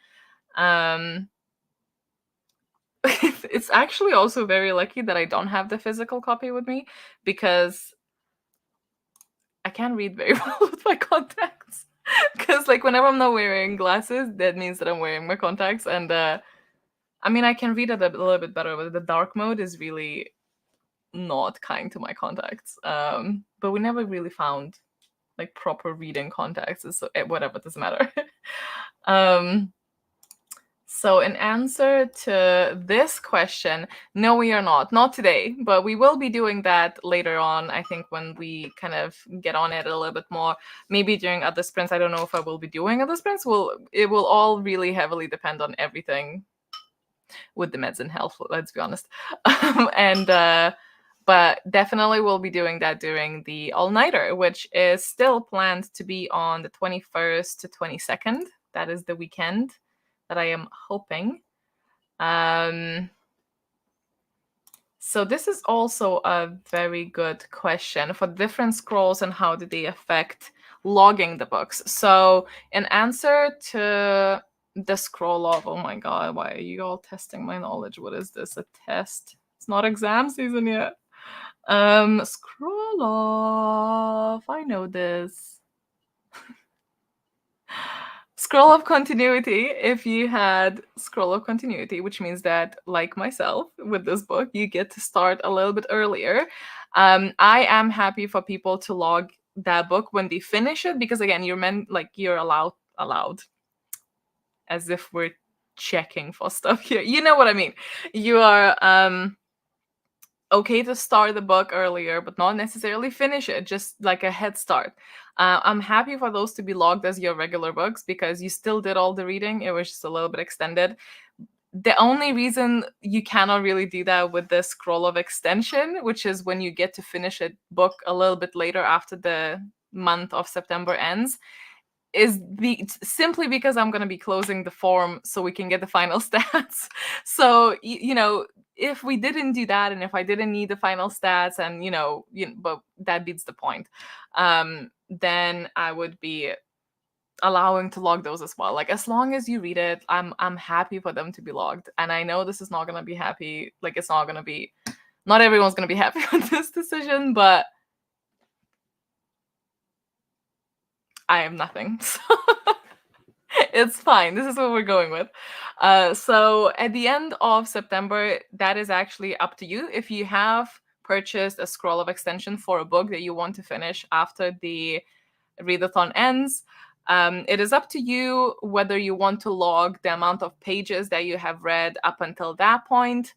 It's actually also very lucky that I don't have the physical copy with me, because I can't read very well with my contacts. Because like whenever I'm not wearing glasses, that means that I'm wearing my contacts. And I mean, I can read it a little bit better, but the dark mode is really not kind to my contacts. But we never really found like proper reading contacts. So whatever, it doesn't matter. So in answer to this question, no, we are not. Not today, but we will be doing that later on, I think, when we kind of get on it a little bit more. Maybe during other sprints. I don't know if I will be doing other sprints. It will all really heavily depend on everything with the meds and health, let's be honest. But definitely we'll be doing that during the all-nighter, which is still planned to be on the 21st to 22nd. That is the weekend that I am hoping. So this is also a very good question for different scrolls and how do they affect logging the books. So in answer to the scroll of, oh my god, why are you all testing my knowledge? What is this, a test? It's not exam season yet. Scroll off, I know this. Scroll of continuity, if you had scroll of continuity, which means that, like myself with this book, you get to start a little bit earlier. I am happy for people to log that book when they finish it, because again, you're allowed, as if we're checking for stuff here. You know what I mean? You are okay to start the book earlier, but not necessarily finish it, just like a head start. I'm happy for those to be logged as your regular books because you still did all the reading. It was just a little bit extended. The only reason you cannot really do that with the scroll of extension, which is when you get to finish a book a little bit later after the month of September ends, is simply because I'm going to be closing the form so we can get the final stats. So, if we didn't do that, and if I didn't need the final stats, and but that beats the point, then I would be allowing to log those as well. Like, as long as you read it, I'm happy for them to be logged. And I know this is not going to be happy. Like, it's not going to be. Not everyone's going to be happy with this decision, but I have nothing. So it's fine. This is what we're going with. So at the end of September, that is actually up to you. If you have purchased a scroll of extension for a book that you want to finish after the readathon ends, it is up to you whether you want to log the amount of pages that you have read up until that point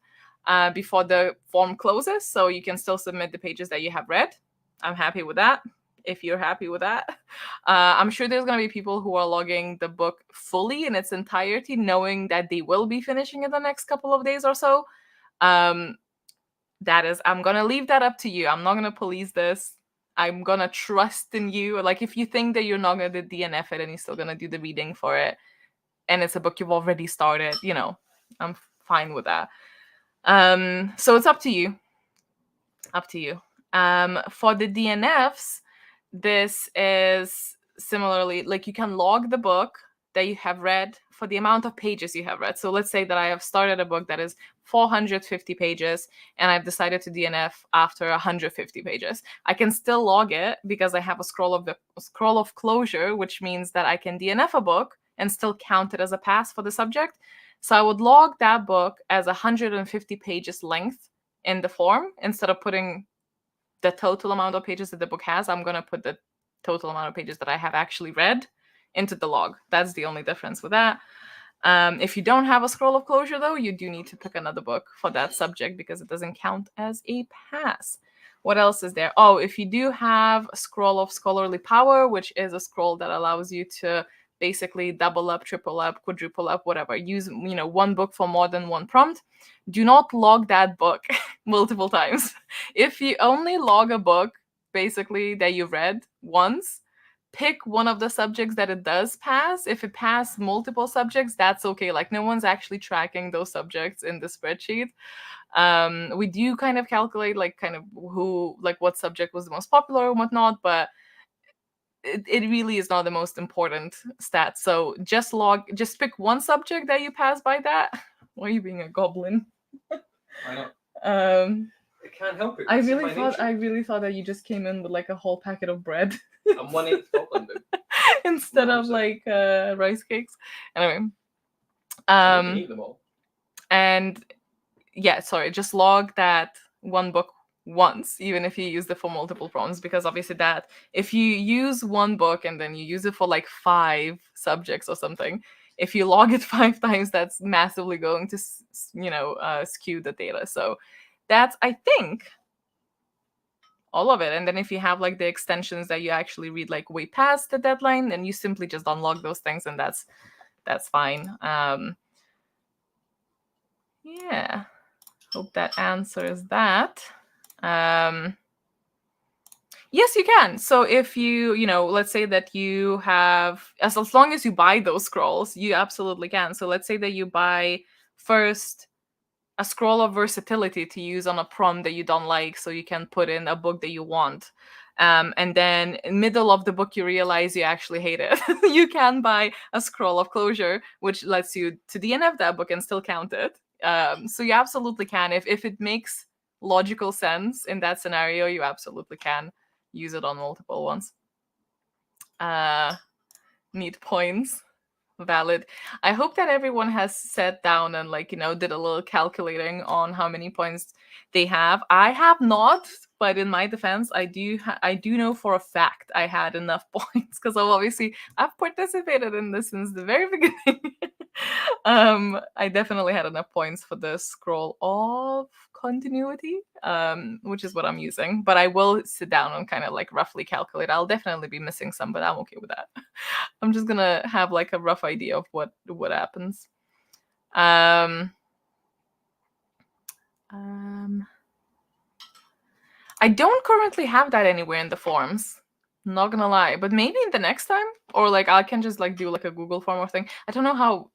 before the form closes. So you can still submit the pages that you have read. I'm happy with that. If you're happy with that, I'm sure there's going to be people who are logging the book fully in its entirety, knowing that they will be finishing in the next couple of days or so. I'm going to leave that up to you. I'm not going to police this. I'm going to trust in you. Like, if you think that you're not going to DNF it and you're still going to do the reading for it, and it's a book you've already started, I'm fine with that. So it's up to you. Up to you. For the DNFs, this is similarly, like, you can log the book that you have read for the amount of pages you have read. So let's say that I have started a book that is 450 pages and I've decided to DNF after 150 pages. I can still log it because I have a scroll of closure, which means that I can DNF a book and still count it as a pass for the subject. So I would log that book as 150 pages length in the form. Instead of putting the total amount of pages that the book has, I'm going to put the total amount of pages that I have actually read into the log. That's the only difference with that. If you don't have a scroll of closure, though, you do need to pick another book for that subject because it doesn't count as a pass. What else is there? Oh, if you do have a scroll of scholarly power, which is a scroll that allows you to basically double up, triple up, quadruple up, whatever, use one book for more than one prompt, do not log that book multiple times. If you only log a book basically that you read once, pick one of the subjects that it does pass. If it passed multiple subjects, that's okay. Like, no one's actually tracking those subjects in the spreadsheet. We do kind of calculate what subject was the most popular and whatnot, but it really is not the most important stat. So just pick one subject that you pass by that. Why are you being a goblin? Why not? I can't help it. I really thought that you just came in with like a whole packet of bread. I'm 1/8 goblin, dude. Instead of like rice cakes. Anyway. You can eat them all. And yeah, sorry, just log that one book once, even if you use it for multiple prompts, because obviously that if you use one book and then you use it for like 5 subjects or something, if you log it 5 times, that's massively going to skew the data. So that's, I think, all of it. And then if you have like the extensions that you actually read like way past the deadline, then you simply just unlock those things, and that's fine. Yeah, hope that answers that. Yes, you can. So if let's say that you have, as long as you buy those scrolls, you absolutely can. So let's say that you buy first a scroll of versatility to use on a prompt that you don't like, so you can put in a book that you want. And then in middle of the book, you realize you actually hate it. You can buy a scroll of closure, which lets you to DNF that book and still count it. So you absolutely can. If it makes logical sense in that scenario, you absolutely can use it on multiple ones. Need points. Valid. I hope that everyone has sat down and did a little calculating on how many points they have. I have not, but in my defense, I do know for a fact I had enough points, because I've participated in this since the very beginning. I definitely had enough points for the scroll of continuity, which is what I'm using. But I will sit down and kind of roughly calculate. I'll definitely be missing some, but I'm okay with that. I'm just gonna have a rough idea of what happens. I don't currently have that anywhere in the forms. Not gonna lie, but maybe in the next time, or I can just do a Google form or thing. I don't know how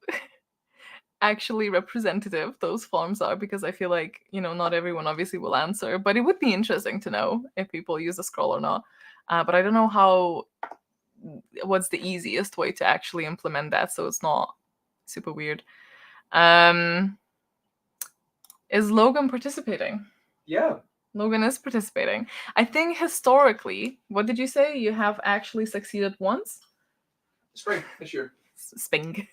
actually representative those forms are, because I feel not everyone obviously will answer, but it would be interesting to know if people use a scroll or not. But I don't know what's the easiest way to actually implement that so it's not super weird. Is Logan participating? Yeah. Logan is participating. I think historically, what did you say? You have actually succeeded once? Spring this year. Spring.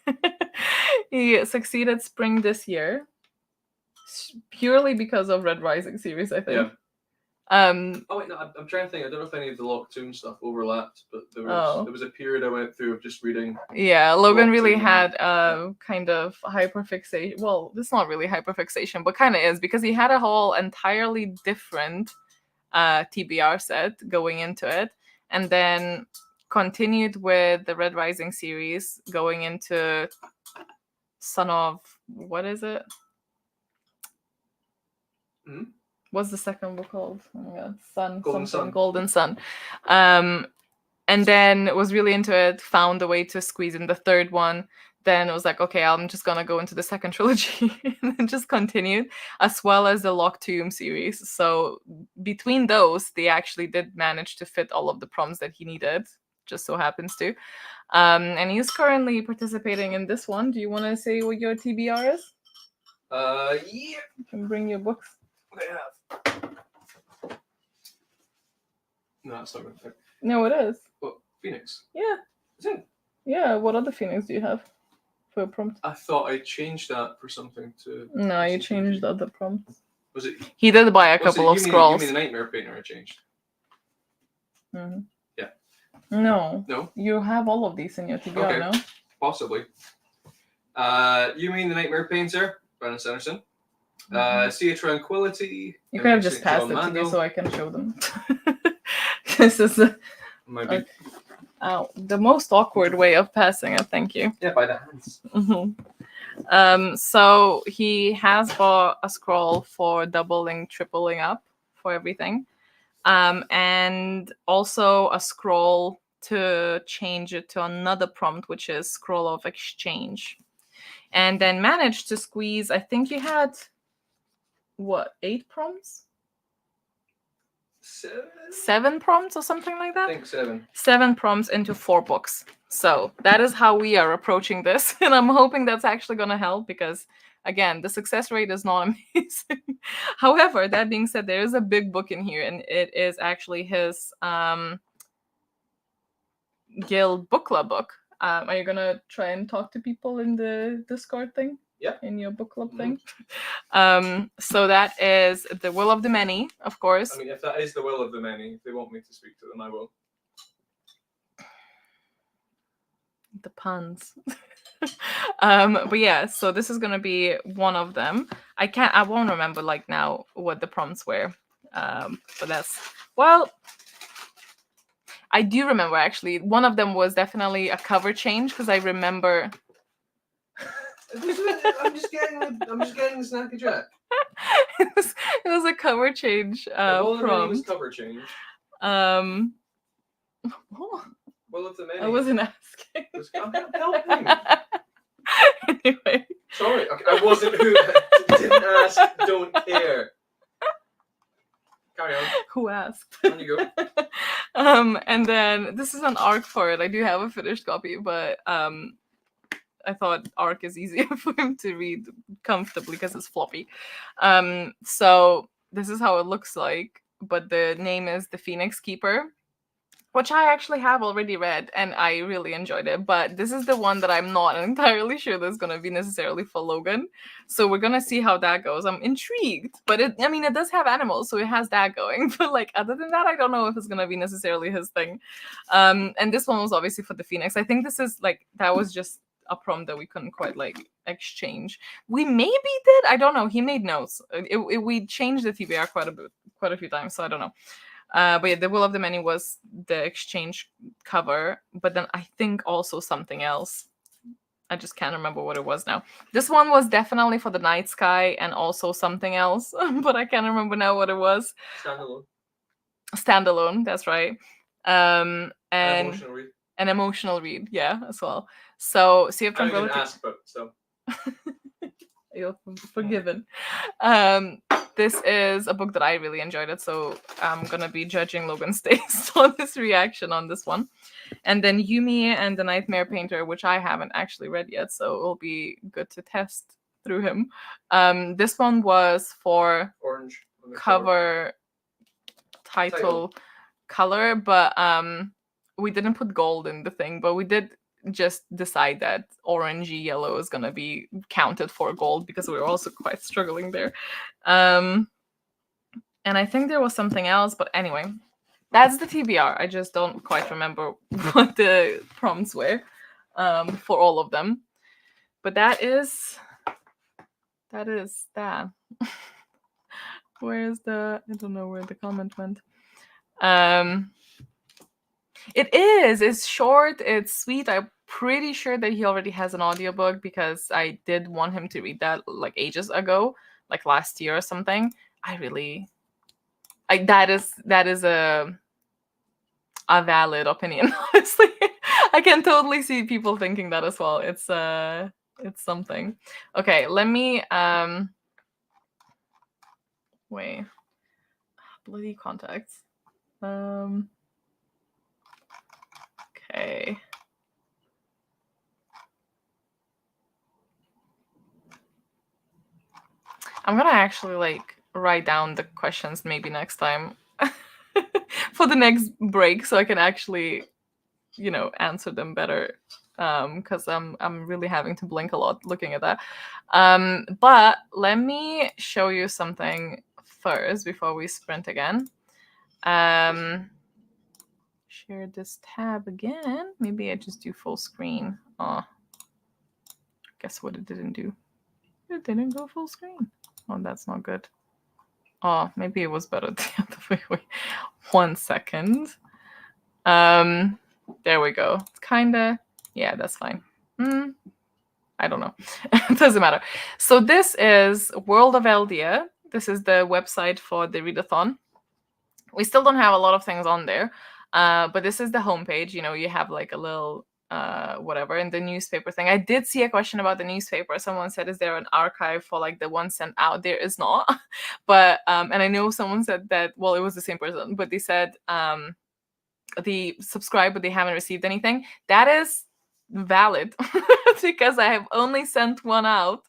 He succeeded spring this year. Purely because of Red Rising series, I think. Yeah. Oh wait, no, I'm trying to think. I don't know if any of the Locktoon stuff overlapped, but there was a period I went through of just reading. Yeah, Logan really had kind of hyperfixation. Well, it's not really hyperfixation, but kind of is, because he had a whole entirely different TBR set going into it, and then continued with the Red Rising series going into Son of, what is it? Mm-hmm. What's the second book called? Oh my god, Golden Sun. And then was really into it, found a way to squeeze in the third one. Then it was okay, I'm just gonna go into the second trilogy, and then just continued, as well as the Locktoon series. So between those, they actually did manage to fit all of the prompts that he needed, just so happens to. And he's currently participating in this one. Do you want to say what your TBR is? Yeah. You can bring your books. No, that's not right. No, it is. What, Phoenix? Yeah. Is it? Yeah, what other Phoenix do you have for a prompt? I thought I changed that for something to... No, you changed the other prompts. Was it... He did buy a couple of scrolls. You mean the Nightmare Painter I changed? Mm-hmm. Yeah. No. No? You have all of these in your TBR, okay. no? Possibly. You mean the Nightmare Painter, Brandon Sanderson? Sea of Tranquility. You could have just passed it to me so I can show them. This is the most awkward way of passing it. Thank you. Yeah, by the hands. Mm-hmm. So he has bought a scroll for doubling, tripling up for everything, and also a scroll to change it to another prompt, which is Scroll of Exchange, and then managed to squeeze. I think you had 8 prompts. 7 prompts or something like that? I think 7. 7 prompts into 4 books. So that is how we are approaching this. And I'm hoping that's actually going to help, because, again, the success rate is not amazing. However, that being said, there is a big book in here, and it is actually his Guild Book Club book. Are you going to try and talk to people in the Discord thing? Yeah. In your book club thing. So that is The Will of the Many, of course. I mean, if that is the will of the many, if they want me to speak to them, I will. The puns. But yeah, so this is gonna be one of them. I won't remember like now what the prompts were. But that's, well, I do remember actually. One of them was definitely a cover change because I remember. I'm just getting the snacky track. It was a cover change All the many was prompt. cover change. Well, if the many. I wasn't asking. Help me. Anyway. Sorry, okay, I wasn't who didn't ask, don't care. Carry on. Who asked? On you go. And then this is an ARC for it. I do have a finished copy, but I thought ARC is easier for him to read comfortably because it's floppy. So this is how it looks like, but the name is The Phoenix Keeper, which I actually have already read and I really enjoyed it. But this is the one that I'm not entirely sure that's going to be necessarily for Logan. So we're going to see how that goes. I'm intrigued, but it does have animals, so it has that going. But like other than that, I don't know if it's going to be necessarily his thing. And this one was obviously for the Phoenix. I think this is like, that was just a prompt that we couldn't quite like exchange. We maybe did. I don't know. He made notes. We changed the TBR quite a few times, so I don't know. But yeah, the Will of the Many was the exchange cover, but then I think also something else. I just can't remember what it was now. This one was definitely for the Night Sky and also something else, but I can't remember now what it was. Standalone, that's right. And an emotional read, yeah, as well. So Sea of Tranquility. I didn't ask, but so. You're forgiven. This is a book that I really enjoyed it, so I'm gonna be judging Logan's taste on his reaction on this one. And then Yumi and the Nightmare Painter, which I haven't actually read yet, so it'll be good to test through him. This one was for orange cover title color, but we didn't put gold in the thing, but we did just decide that orangey yellow is gonna be counted for gold because we were also quite struggling there. And I think there was something else, but anyway, that's the TBR. I just don't quite remember what the prompts were for all of them. But that is that. Where's the, I don't know where the comment went. It's short, it's sweet. I'm pretty sure that he already has an audiobook because I did want him to read that like ages ago, like last year or something. That is a valid opinion, honestly. I can totally see people thinking that as well. It's something. Okay, let me wait. Bloody contacts. Okay. I'm gonna actually like write down the questions maybe next time for the next break so I can actually, answer them better. Because I'm really having to blink a lot looking at that. But let me show you something first before we sprint again. Share this tab again. Maybe I just do full screen. Oh, guess what it didn't do? It didn't go full screen. Oh, that's not good. Oh, maybe it was better the other way. Wait, 1 second. There we go. It's kinda, yeah, that's fine. I don't know. It doesn't matter. So this is World of Eldia. This is the website for the Readathon. We still don't have a lot of things on there, but this is the homepage. You have like a little whatever in the newspaper thing. I did see a question about the newspaper. Someone said, is there an archive for like the one sent out? There is not. But and I know someone said that, well, it was the same person, but they said they subscribe but they haven't received anything. That is valid because I have only sent one out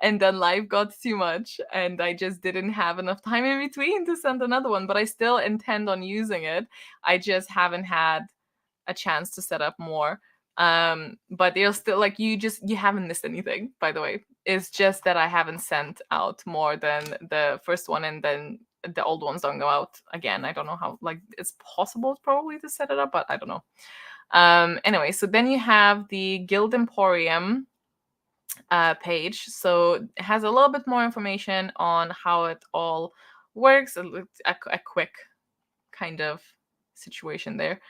and then life got too much and I just didn't have enough time in between to send another one, but I still intend on using it. I just haven't had a chance to set up more. But they're still like, you haven't missed anything, by the way. It's just that I haven't sent out more than the first one, and then the old ones don't go out again. I don't know how, like, it's possible probably to set it up, but I don't know. Anyway, so then you have the Guild Emporium page. So it has a little bit more information on how it all works. A quick kind of situation there.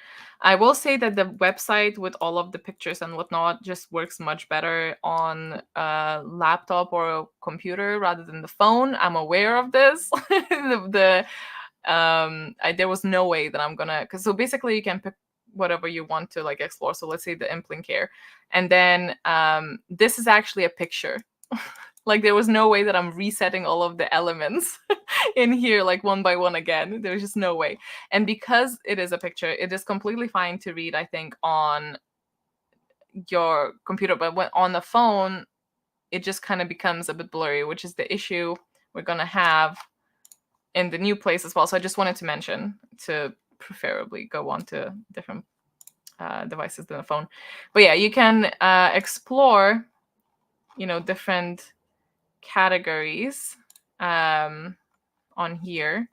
I will say that the website with all of the pictures and whatnot just works much better on a laptop or a computer rather than the phone. I'm aware of this. There was no way that I'm gonna, because so basically you can pick whatever you want to like explore. So let's say the implink here, and then this is actually a picture. Like there was no way that I'm resetting all of the elements in here like one by one again. There's just no way. And because it is a picture, it is completely fine to read, I think, on your computer, but when on the phone, it just kind of becomes a bit blurry, which is the issue we're gonna have in the new place as well. So I just wanted to mention to preferably go on to different devices than the phone. But yeah, you can explore, different categories on here.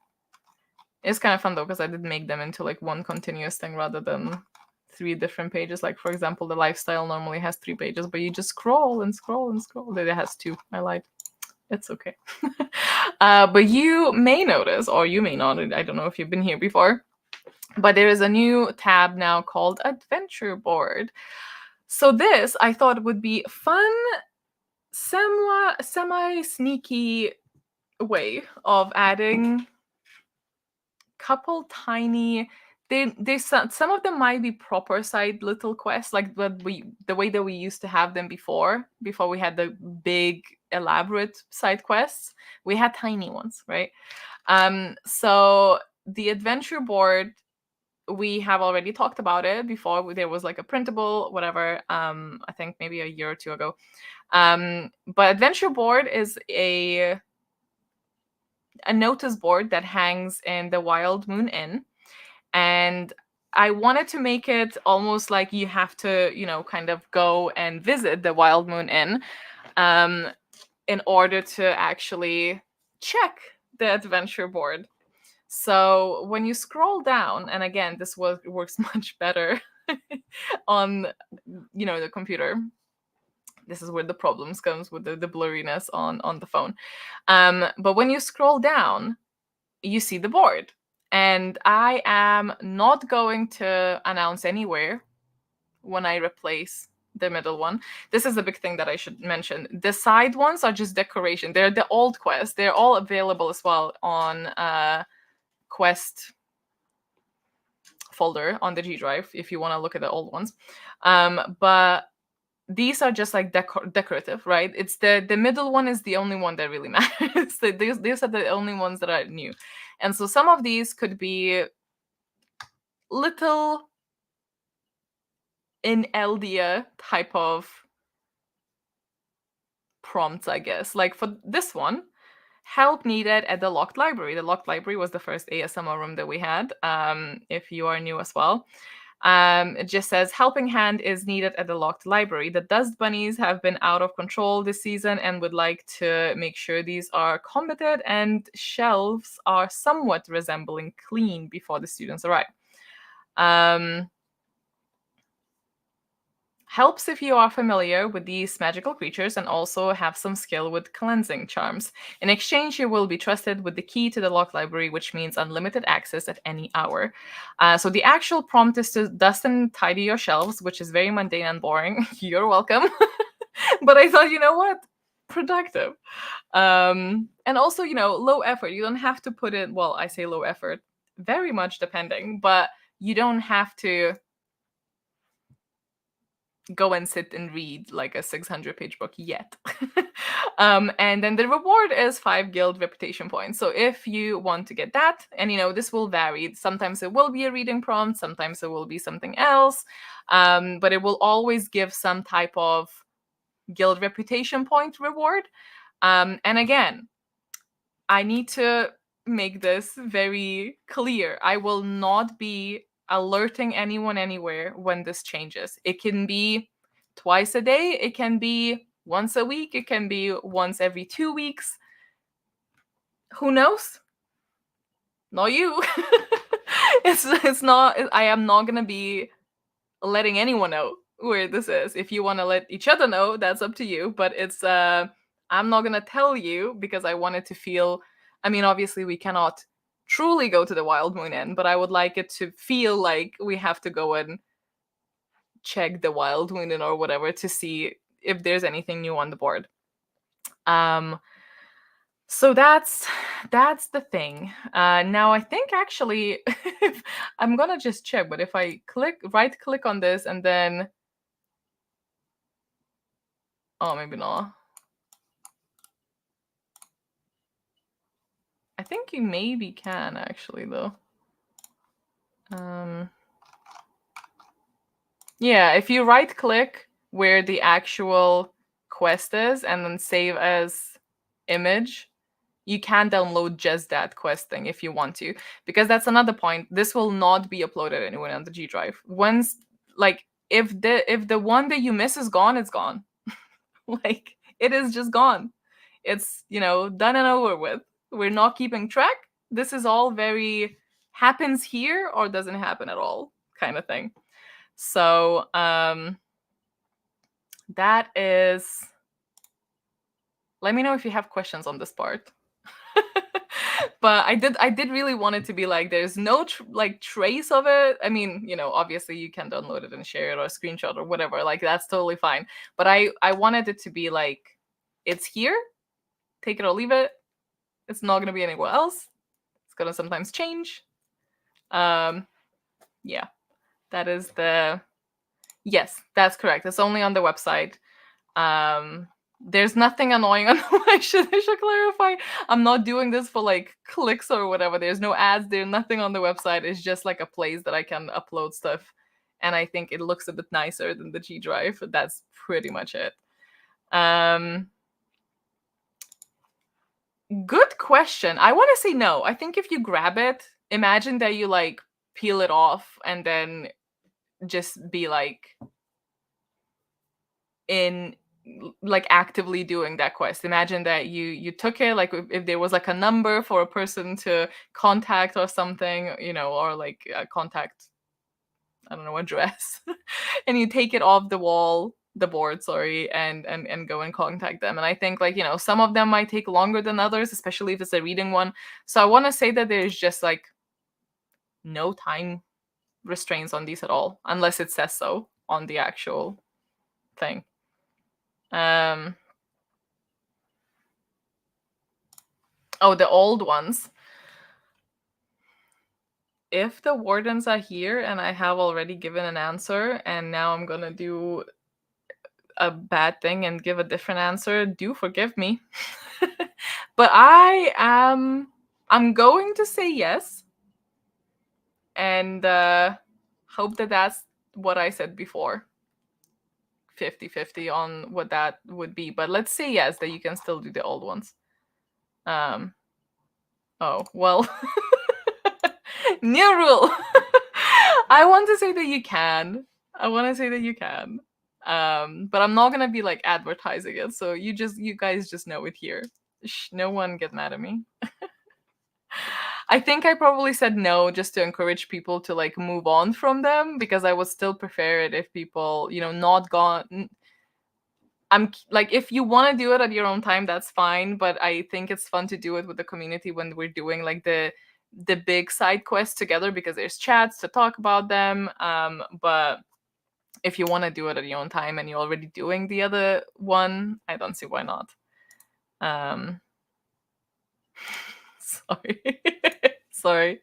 It's kind of fun though, because I did make them into like one continuous thing rather than 3 different pages. Like for example, the lifestyle normally has 3 pages, but you just scroll and scroll and scroll. It has 2. I lied. It's okay. But you may notice, or you may not, I don't know if you've been here before, but there is a new tab now called Adventure Board. So this I thought would be fun, semi-sneaky way of adding couple tiny, some of them might be proper side little quests, like the way that we used to have them before we had the big elaborate side quests. We had tiny ones, right? So the adventure board, we have already talked about it before. There was like a printable whatever, I think maybe a year or 2 ago. But adventure board is a notice board that hangs in the Wild Moon Inn. And I wanted to make it almost like you have to, kind of go and visit the Wild Moon Inn in order to actually check the adventure board. So when you scroll down, and again, this works much better on, the computer. This is where the problems comes with the blurriness on the phone. But when you scroll down, you see the board. And I am not going to announce anywhere when I replace the middle one. This is a big thing that I should mention. The side ones are just decoration. They're the old quests. They're all available as well on quest folder on the G Drive if you want to look at the old ones. But these are just like decorative, right? It's the middle one is the only one that really matters. So these are the only ones that are new. And so some of these could be little in Eldia type of prompts, I guess. Like for this one, help needed at the locked library. The locked library was the first ASMR room that we had, if you are new as well. It just says, helping hand is needed at the locked library. The dust bunnies have been out of control this season and would like to make sure these are combated and shelves are somewhat resembling clean before the students arrive. Helps if you are familiar with these magical creatures and also have some skill with cleansing charms. In exchange, you will be trusted with the key to the locked library, which means unlimited access at any hour. So the actual prompt is to dust and tidy your shelves, which is very mundane and boring. You're welcome. But I thought, you know what? Productive. And also, low effort. You don't have to put it, well, I say low effort, very much depending, but you don't have to go and sit and read like a 600-page book yet. And then the reward is 5 guild reputation points. So if you want to get that, and this will vary. Sometimes it will be a reading prompt, sometimes it will be something else, but it will always give some type of guild reputation point reward. And again, I need to make this very clear. I will not be alerting anyone anywhere when this changes. It can be twice a day, it can be once a week, it can be once every 2 weeks. Who knows? Not you. It's not, I am not gonna be letting anyone know where this is. If you want to let each other know, that's up to you. But it's I'm not gonna tell you because I want it to feel. I mean, obviously, we cannot truly go to the Wild Moon Inn, but I would like it to feel like we have to go and check the Wild Moon Inn or whatever to see if there's anything new on the board. So that's the thing. Now I think actually I'm gonna just check, but if I right click on this and then maybe not. I think you maybe can actually though. Yeah, if you right click where the actual quest is and then save as image, you can download just that quest thing if you want to, because that's another point. This will not be uploaded anywhere on the G Drive. Once, like, if the one that you miss is gone, it's gone. Like, it is just gone. It's, done and over with. We're not keeping track. This is all very happens here or doesn't happen at all kind of thing. So that is. Let me know if you have questions on this part. But I did really want it to be like there's no trace of it. I mean, obviously you can download it and share it or screenshot or whatever. Like, that's totally fine. But I wanted it to be like it's here. Take it or leave it. It's not gonna be anywhere else. It's gonna sometimes change. Yeah, that is the. Yes, that's correct. It's only on the website. There's nothing annoying on I should clarify. I'm not doing this for like clicks or whatever. There's no ads. There's nothing on the website. It's just like a place that I can upload stuff, and I think it looks a bit nicer than the G Drive. That's pretty much it. Good question. I want to say no. I think if you grab it, imagine that you like peel it off and then just be like in like actively doing that quest. Imagine that you took it, like if there was like a number for a person to contact or something, or like a contact, I don't know, address, and you take it off the board, sorry, and go and contact them. And I think like, some of them might take longer than others, especially if it's a reading one. So I want to say that there's just like no time restraints on these at all, unless it says so on the actual thing. The old ones. If the wardens are here and I have already given an answer and now I'm gonna do a bad thing and give a different answer, do forgive me. But I'm going to say yes and hope that that's what I said before. 50-50 on what that would be, but let's say yes, that you can still do the old ones. Oh well. New rule. I want to say that you can. But I'm not gonna be like advertising it, so you guys just know it here. No one get mad at me. I think I probably said no just to encourage people to like move on from them, because I would still prefer it if people, not gone. I'm like, if you want to do it at your own time, that's fine. But I think it's fun to do it with the community when we're doing like the big side quests together, because there's chats to talk about them. But if you want to do it at your own time and you're already doing the other one, I don't see why not. Sorry.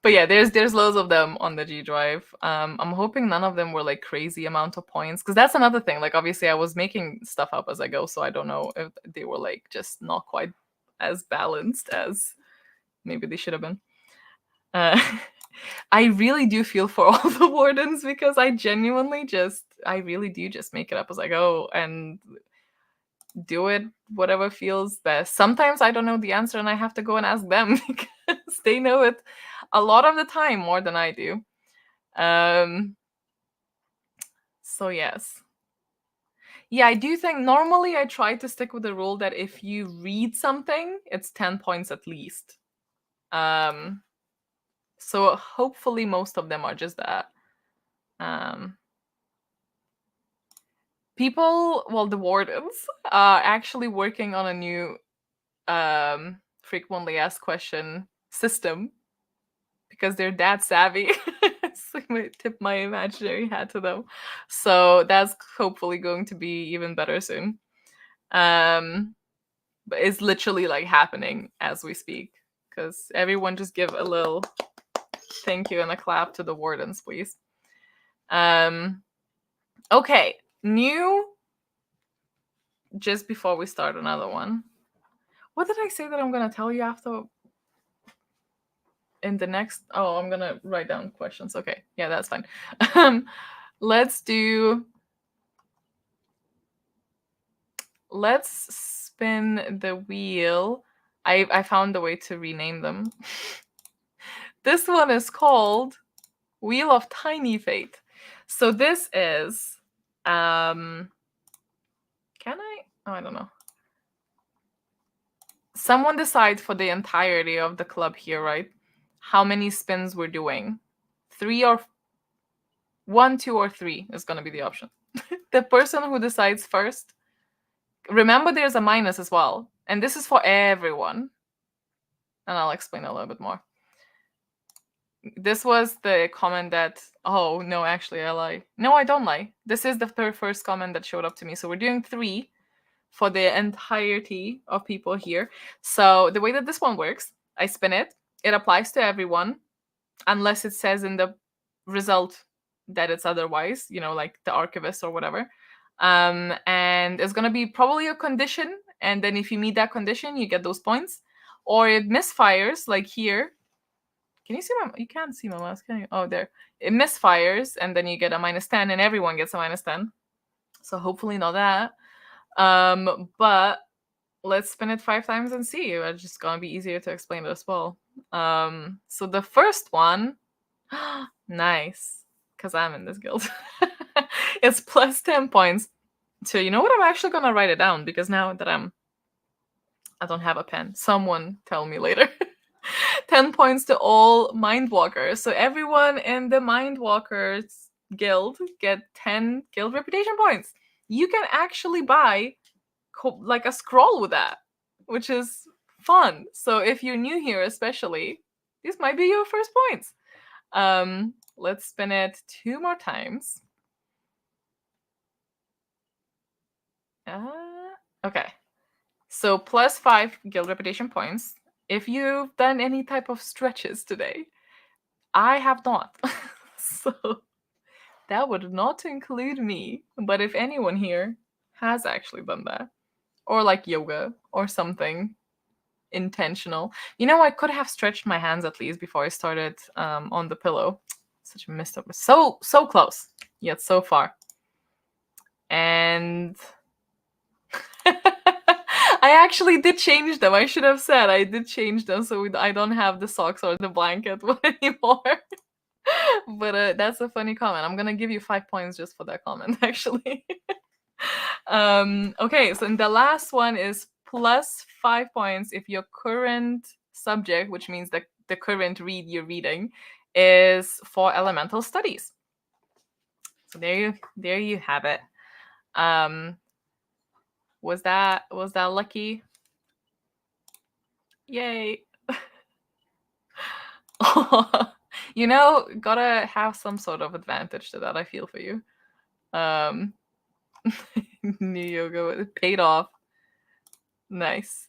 But yeah, there's loads of them on the G Drive. I'm hoping none of them were like crazy amount of points, because that's another thing. Like, obviously I was making stuff up as I go, so I don't know if they were like just not quite as balanced as maybe they should have been. I really do feel for all the wardens, because I really do just make it up as I go and do it whatever feels best. Sometimes I don't know the answer and I have to go and ask them because they know it a lot of the time more than I do. So yes. Yeah, I do think normally I try to stick with the rule that if you read something, it's 10 points at least. So hopefully most of them are just that. People, well, the wardens are actually working on a new frequently asked question system because they're that savvy. It's like my tip my imaginary hat to them. So that's hopefully going to be even better soon. But it's literally like happening as we speak. Because everyone just give a little thank you and a clap to the wardens, please. Okay, new. Just before we start another one, what did I say that I'm gonna tell you after? In the next, oh, I'm gonna write down questions. Okay, yeah, that's fine. Let's spin the wheel. I found a way to rename them. This one is called Wheel of Tiny Fate. So this is can I? Oh, I don't know. Someone decide for the entirety of the club here, right? How many spins we're doing. 3 or 1, 2, or 3 is going to be the option. The person who decides first. Remember, there's a minus as well. And this is for everyone. And I'll explain a little bit more. This was the comment that, oh, no, actually, I lie. No, I don't lie. This is the first comment that showed up to me. So we're doing 3 for the entirety of people here. So the way that this one works, I spin it. It applies to everyone, unless it says in the result that it's otherwise, like the archivist or whatever. And it's going to be probably a condition. And then if you meet that condition, you get those points. Or it misfires, like here. Can you see you can't see my mouse, can you? Oh, there. It misfires, and then you get a -10, and everyone gets a -10. So hopefully not that. But let's spin it 5 times and see. It's just gonna be easier to explain it as well. So the first one, nice, because I'm in this guild. It's plus 10 points. So you know what? I'm actually gonna write it down because now that I don't have a pen. Someone tell me later. 10 points to all Mindwalkers. So everyone in the Mindwalkers guild get 10 guild reputation points. You can actually buy like a scroll with that, which is fun. So if you're new here, especially, these might be your first points. Let's spin it 2 more times. Okay. So plus 5 guild reputation points. If you've done any type of stretches today, I have not. So that would not include me. But if anyone here has actually done that, or like yoga or something intentional, I could have stretched my hands at least before I started on the pillow. Such a missed up. So close, yet so far. And I actually did change them. I should have said I did change them so I don't have the socks or the blanket one anymore. But that's a funny comment. I'm gonna give you 5 points just for that comment, actually. Okay, so the last one is plus 5 points if your current subject, which means the current read you're reading, is for elemental studies. So there you have it. Was that lucky? Yay. Gotta have some sort of advantage to that. I feel for you. New yoga, it paid off. Nice.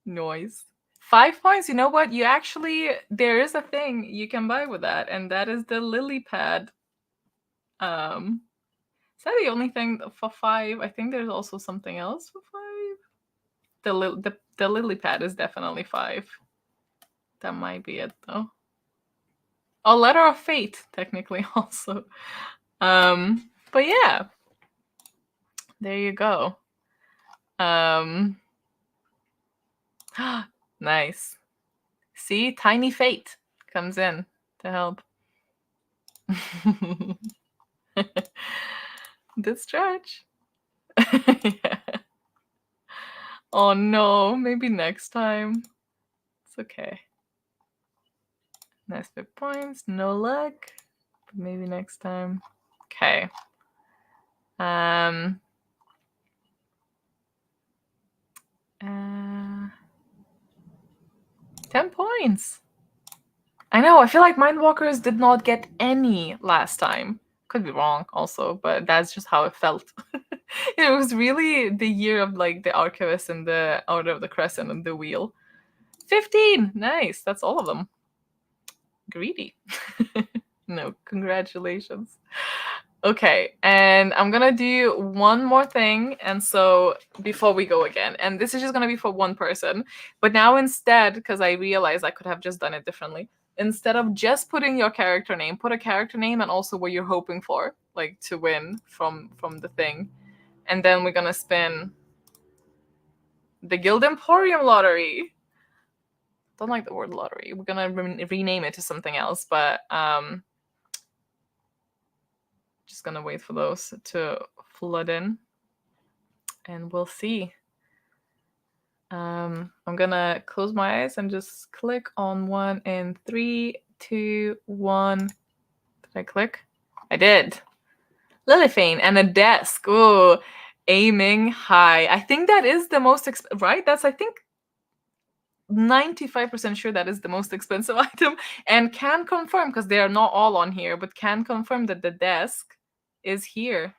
Noise. 5 points. You know what? There is a thing you can buy with that, and that is the lily pad. Is that the only thing for 5? I think there's also something else for 5. The lily pad is definitely 5. That might be it though. Oh, letter of fate, technically also. But yeah. There you go. Nice. See, tiny fate comes in to help. Good stretch. Yeah. Oh no, maybe next time. It's okay. Nice 5 points, no luck. Maybe next time. Okay. 10 points. I know. I feel like Mindwalkers did not get any last time. Could be wrong also, but that's just how it felt. It was really the year of like the Archivist and the Order of the Crescent and the Wheel. 15! Nice. That's all of them. Greedy. No, congratulations. Okay, and I'm gonna do one more thing, and so before we go again, and this is just gonna be for one person, but now instead, because I realized I could have just done it differently, instead of just putting your character name, put a character name and also what you're hoping for, like to win from the thing, and then we're gonna spin the Guild Emporium lottery. Don't like the word lottery. We're gonna rename it to something else, but just gonna wait for those to flood in, and we'll see. I'm gonna close my eyes and just click on one in 3, 2, 1. Did I click? I did. Lilithane and a desk. Ooh, aiming high. I think that is the most right. That's, I think, 95% sure that is the most expensive item, and can confirm, because they are not all on here, but can confirm that the desk is here.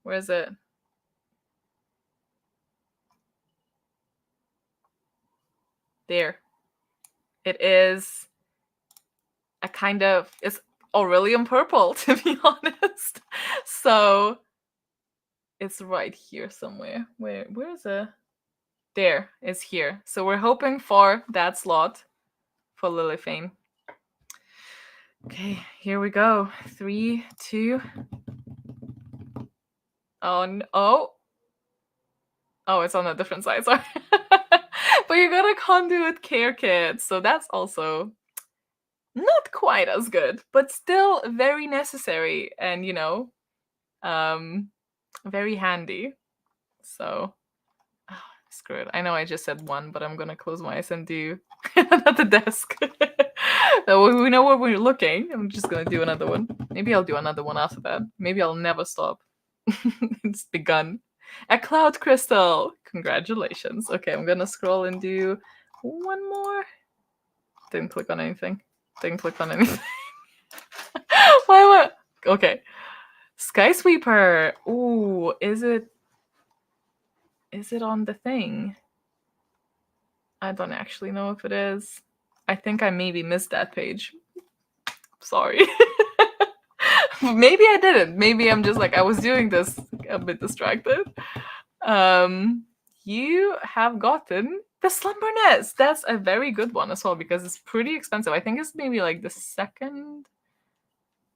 Where is it? There. It is a kind of, it's Aurelium purple, to be honest. So it's right here somewhere. Where is it? There, it's here. So we're hoping for that slot for Lilithane. Okay, here we go. 3, 2. Oh no. Oh, it's on a different side, sorry. But you got a conduit care kit, so that's also not quite as good, but still very necessary and, very handy. So, screw it. I know I just said one, but I'm gonna close my eyes and do another desk. We know where we're looking. I'm just gonna do another one. Maybe I'll do another one after that. Maybe I'll never stop. It's begun. A cloud crystal. Congratulations. Okay, I'm gonna scroll and do one more. Didn't click on anything. Didn't click on anything. Why what? Okay. Skysweeper. Ooh, is it on the thing? I don't actually know if it is. I think I maybe missed that page. Sorry. Maybe I didn't. Maybe I'm just like, I was doing this a bit distracted. You have gotten the Slumber Nest. That's a very good one as well, because it's pretty expensive. I think it's maybe like the second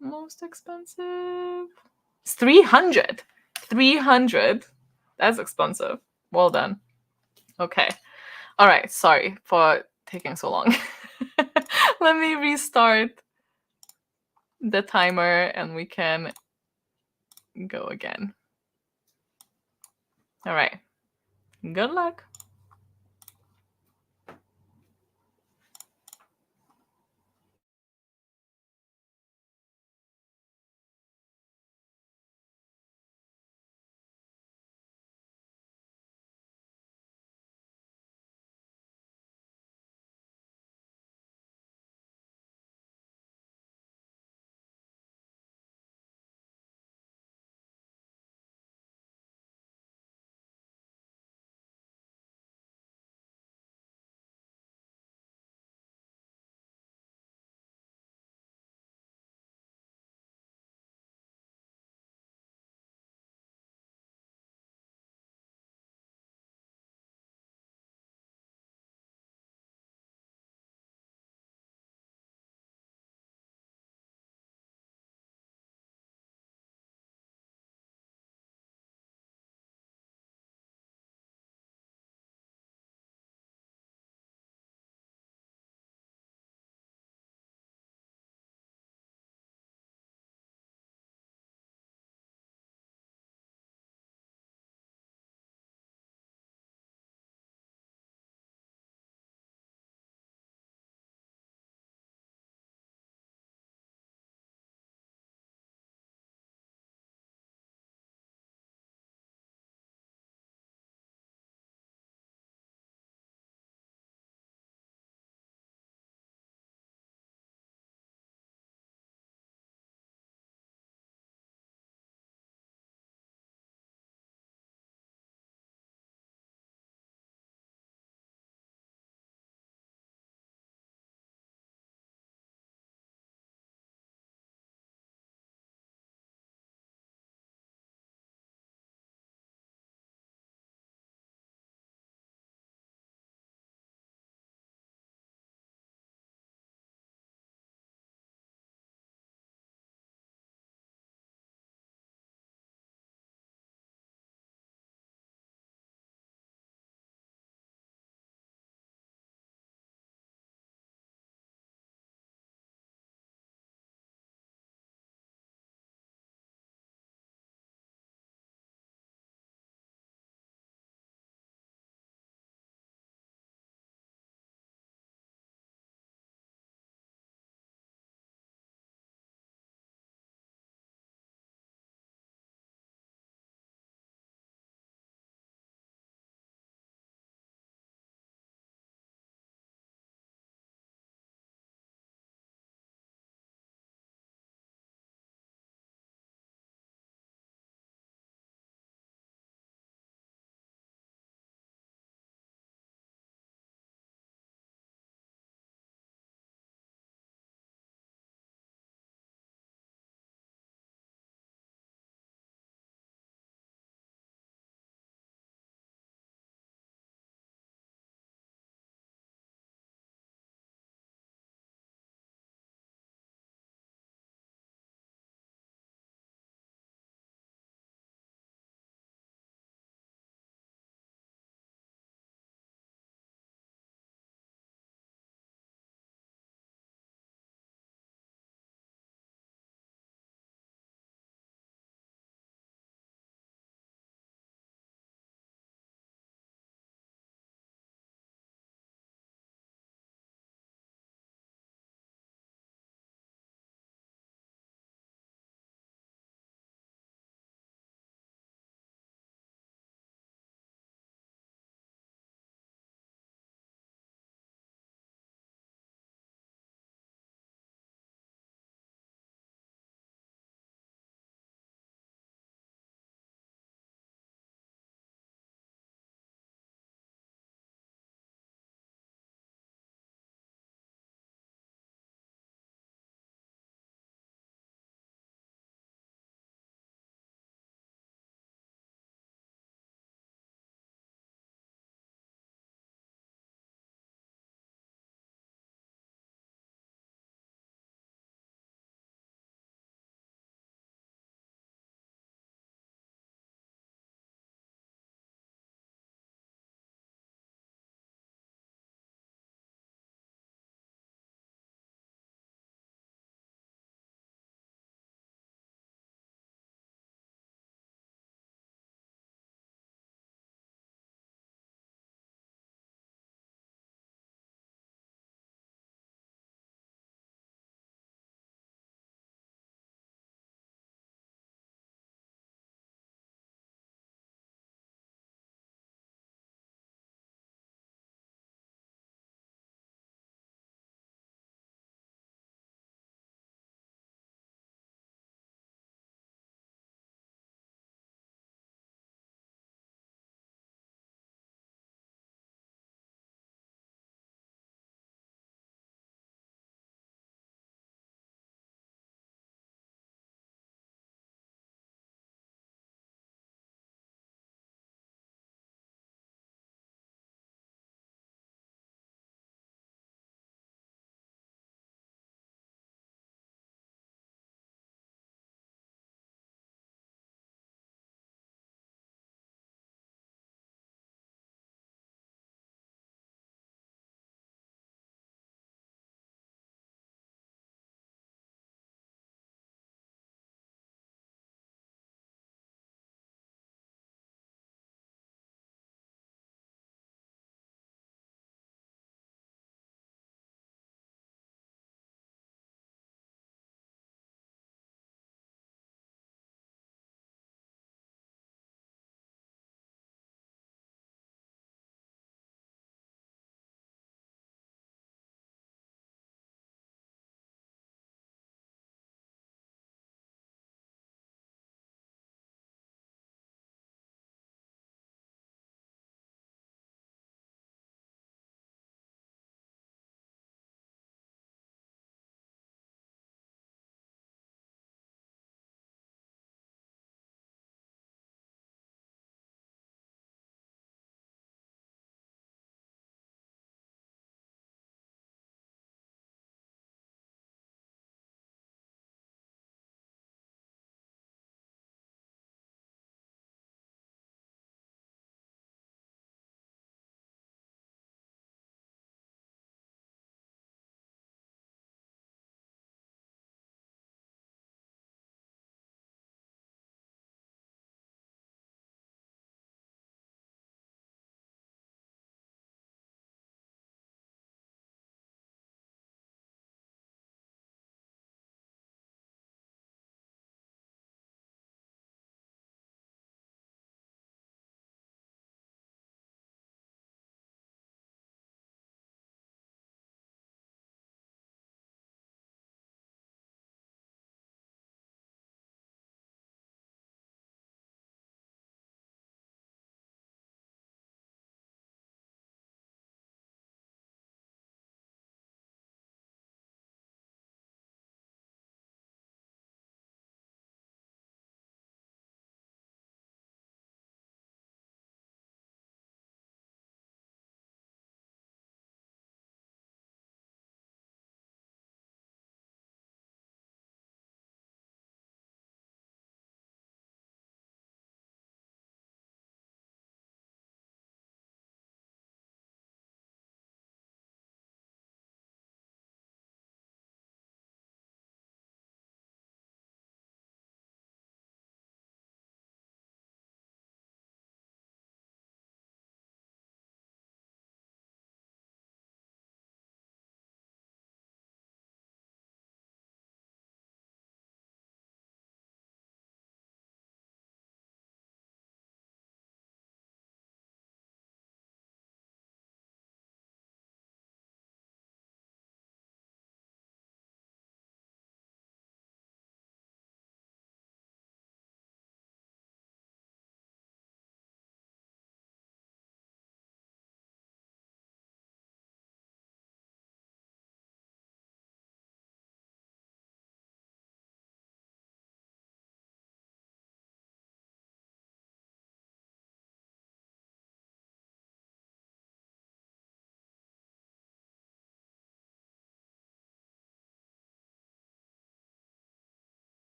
most expensive. It's 300. 300. That's expensive. Well done. Okay. All right. Sorry for taking so long. Let me restart the timer and we can go again. All right. Good luck.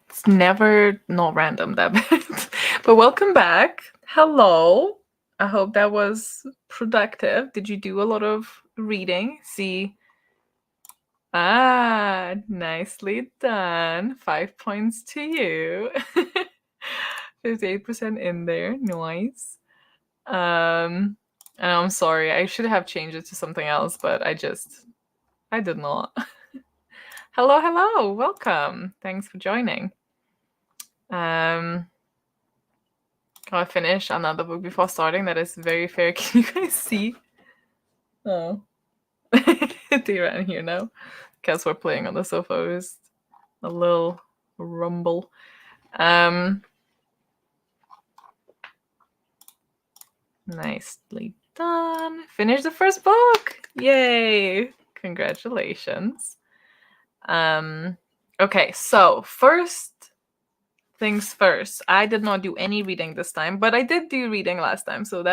It's never not random, that bit. But welcome back. Hello. I hope that was productive. Did you do a lot of reading? See. Ah, nicely done. 5 points to you. 58% in there. Nice. And I'm sorry. I should have changed it to something else, but I did not. Hello, hello. Welcome. Thanks for joining. I finish another book before starting. That is very fair. Can you guys see? Oh. They ran here now. Because we're playing on the sofa. It was a little rumble. Nicely done. Finish the first book. Yay. Congratulations. Okay, so first things first. I did not do any reading this time, but I did do reading last time, so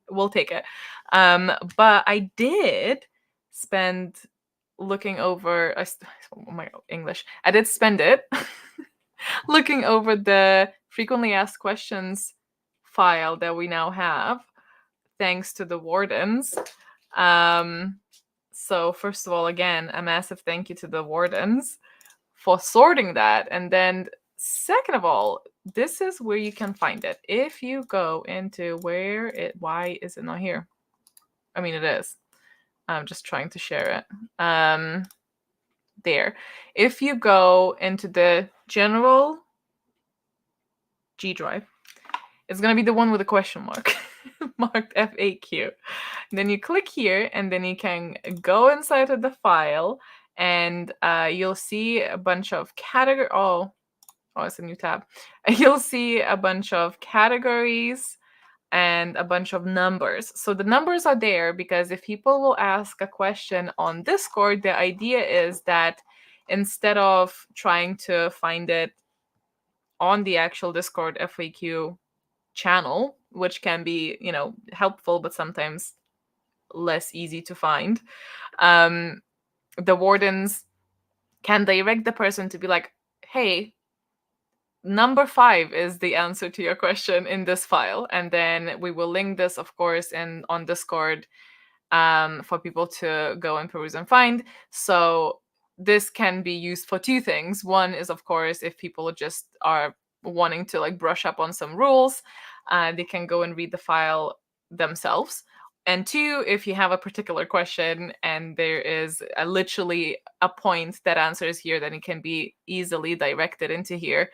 we'll take it. But I did spend looking over oh my English. I did spend it looking over the frequently asked questions file that we now have, thanks to the wardens. So first of all, again, a massive thank you to the wardens for sorting that. And then second of all, this is where you can find it. If you go into why is it not here? I mean, it is. I'm just trying to share it. There. If you go into the general G drive, it's going to be the one with a question mark, marked FAQ. And then you click here, and then you can go inside of the file, and you'll see a bunch of category. Oh, it's a new tab. You'll see a bunch of categories and a bunch of numbers. So the numbers are there because if people will ask a question on Discord, the idea is that instead of trying to find it on the actual Discord FAQ channel, which can be, helpful, but sometimes less easy to find, the wardens can direct the person to be like, hey, number 5 is the answer to your question in this file. And then we will link this, of course, on Discord for people to go and peruse and find. So this can be used for 2 things. One is, of course, if people just are wanting to brush up on some rules, they can go and read the file themselves. And 2, if you have a particular question and there is literally a point that answers here, then it can be easily directed into here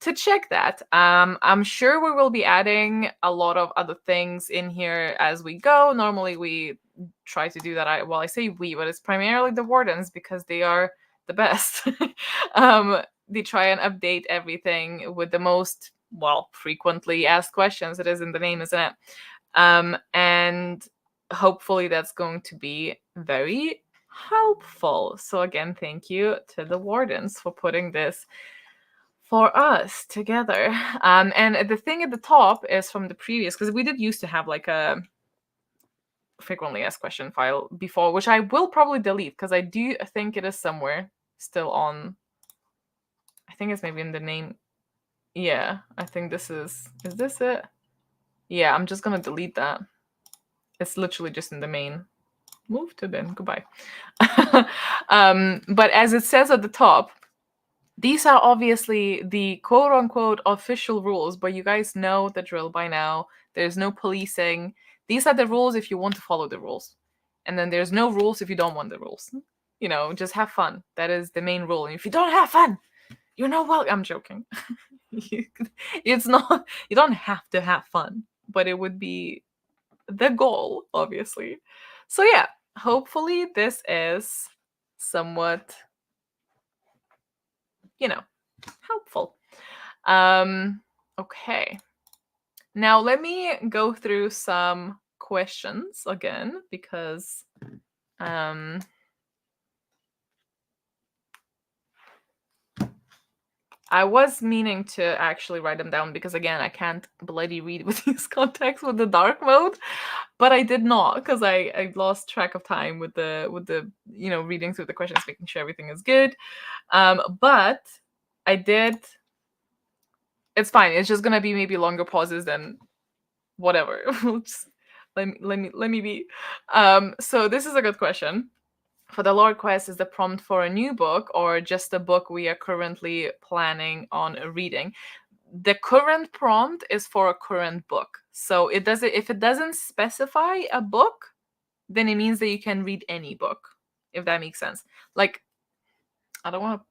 to check that. I'm sure we will be adding a lot of other things in here as we go. Normally we try to do that. I say we, but it's primarily the wardens because they are the best. They try and update everything with the most, frequently asked questions. It is in the name, isn't it? And hopefully that's going to be very helpful. So again, thank you to the wardens for putting this for us together. And the thing at the top is from the previous, because we did used to have a frequently asked question file before, which I will probably delete because I do think it is somewhere still on. I think it's maybe in the name. Yeah, I think this is this it? Yeah, I'm just gonna delete that. It's literally just in the main. Move to bin. Goodbye. But as it says at the top, these are obviously the quote-unquote official rules, but you guys know the drill by now. There's no policing. These are the rules if you want to follow the rules. And then there's no rules if you don't want the rules. Just have fun. That is the main rule. And if you don't have fun, you're not welcome. I'm joking. It's not, you don't have to have fun, but it would be the goal, obviously. So yeah, hopefully this is somewhat helpful. Okay. Now let me go through some questions again because I was meaning to actually write them down because again, I can't bloody read with these contacts with the dark mode, but I did not because I lost track of time with the reading through the questions, making sure everything is good. But I did. It's fine. It's just gonna be maybe longer pauses than whatever. Just let me be. So this is a good question. For the Lord Quest, is the prompt for a new book or just a book we are currently planning on reading? The current prompt is for a current book. So if it doesn't specify a book, then it means that you can read any book, if that makes sense. Like, I don't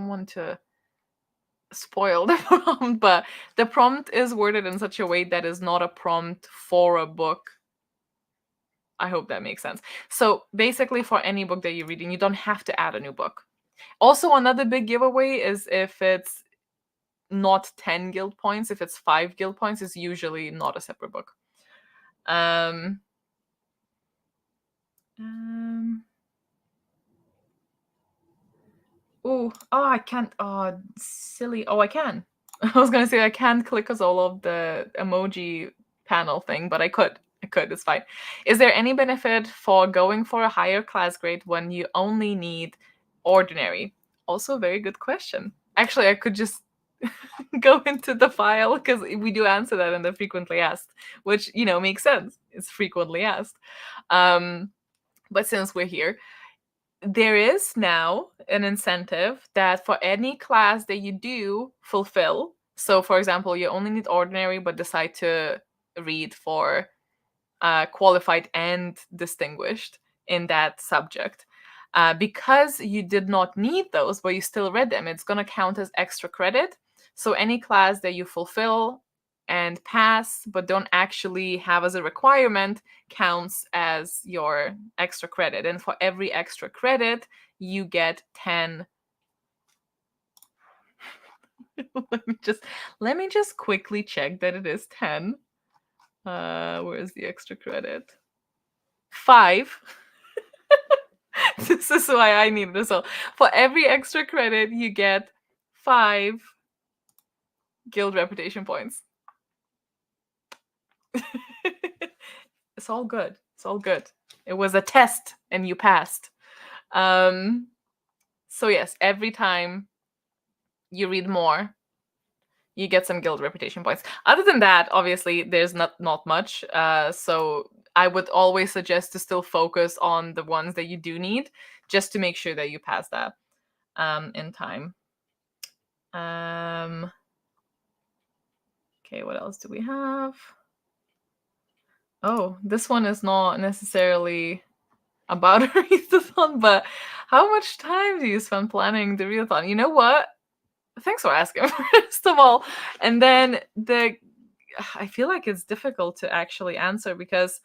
want to spoil the prompt, but the prompt is worded in such a way that is not a prompt for a book. I hope that makes sense. So basically, for any book that you're reading, you don't have to add a new book. Also, another big giveaway is if it's not 10 guild points, if it's 5 guild points, it's usually not a separate book. I can't. Oh, silly. Oh, I can. I was gonna say I can't click as all of the emoji panel thing, but I could. It's fine. Is there any benefit for going for a higher class grade when you only need ordinary? Also, a very good question. Actually, I could just go into the file because we do answer that in the frequently asked, which makes sense. It's frequently asked. But since we're here, there is now an incentive that for any class that you do fulfill, so for example, you only need ordinary but decide to read for qualified and distinguished in that subject, because you did not need those but you still read them, it's going to count as extra credit. So any class that you fulfill and pass but don't actually have as a requirement counts as your extra credit, and for every extra credit you get 10. let me just quickly check that it is 10. Where is the extra credit? 5. This is why I need this. So for every extra credit you get 5 guild reputation points. It's all good. It's all good. It was a test and you passed. So yes, every time you read more, you get some guild reputation points. Other than that, obviously, there's not much. So I would always suggest to still focus on the ones that you do need, just to make sure that you pass that in time. Okay, what else do we have? Oh, this one is not necessarily about a readathon, but how much time do you spend planning the readathon? You know what? Thanks for asking, first of all. And then I feel like it's difficult to actually answer because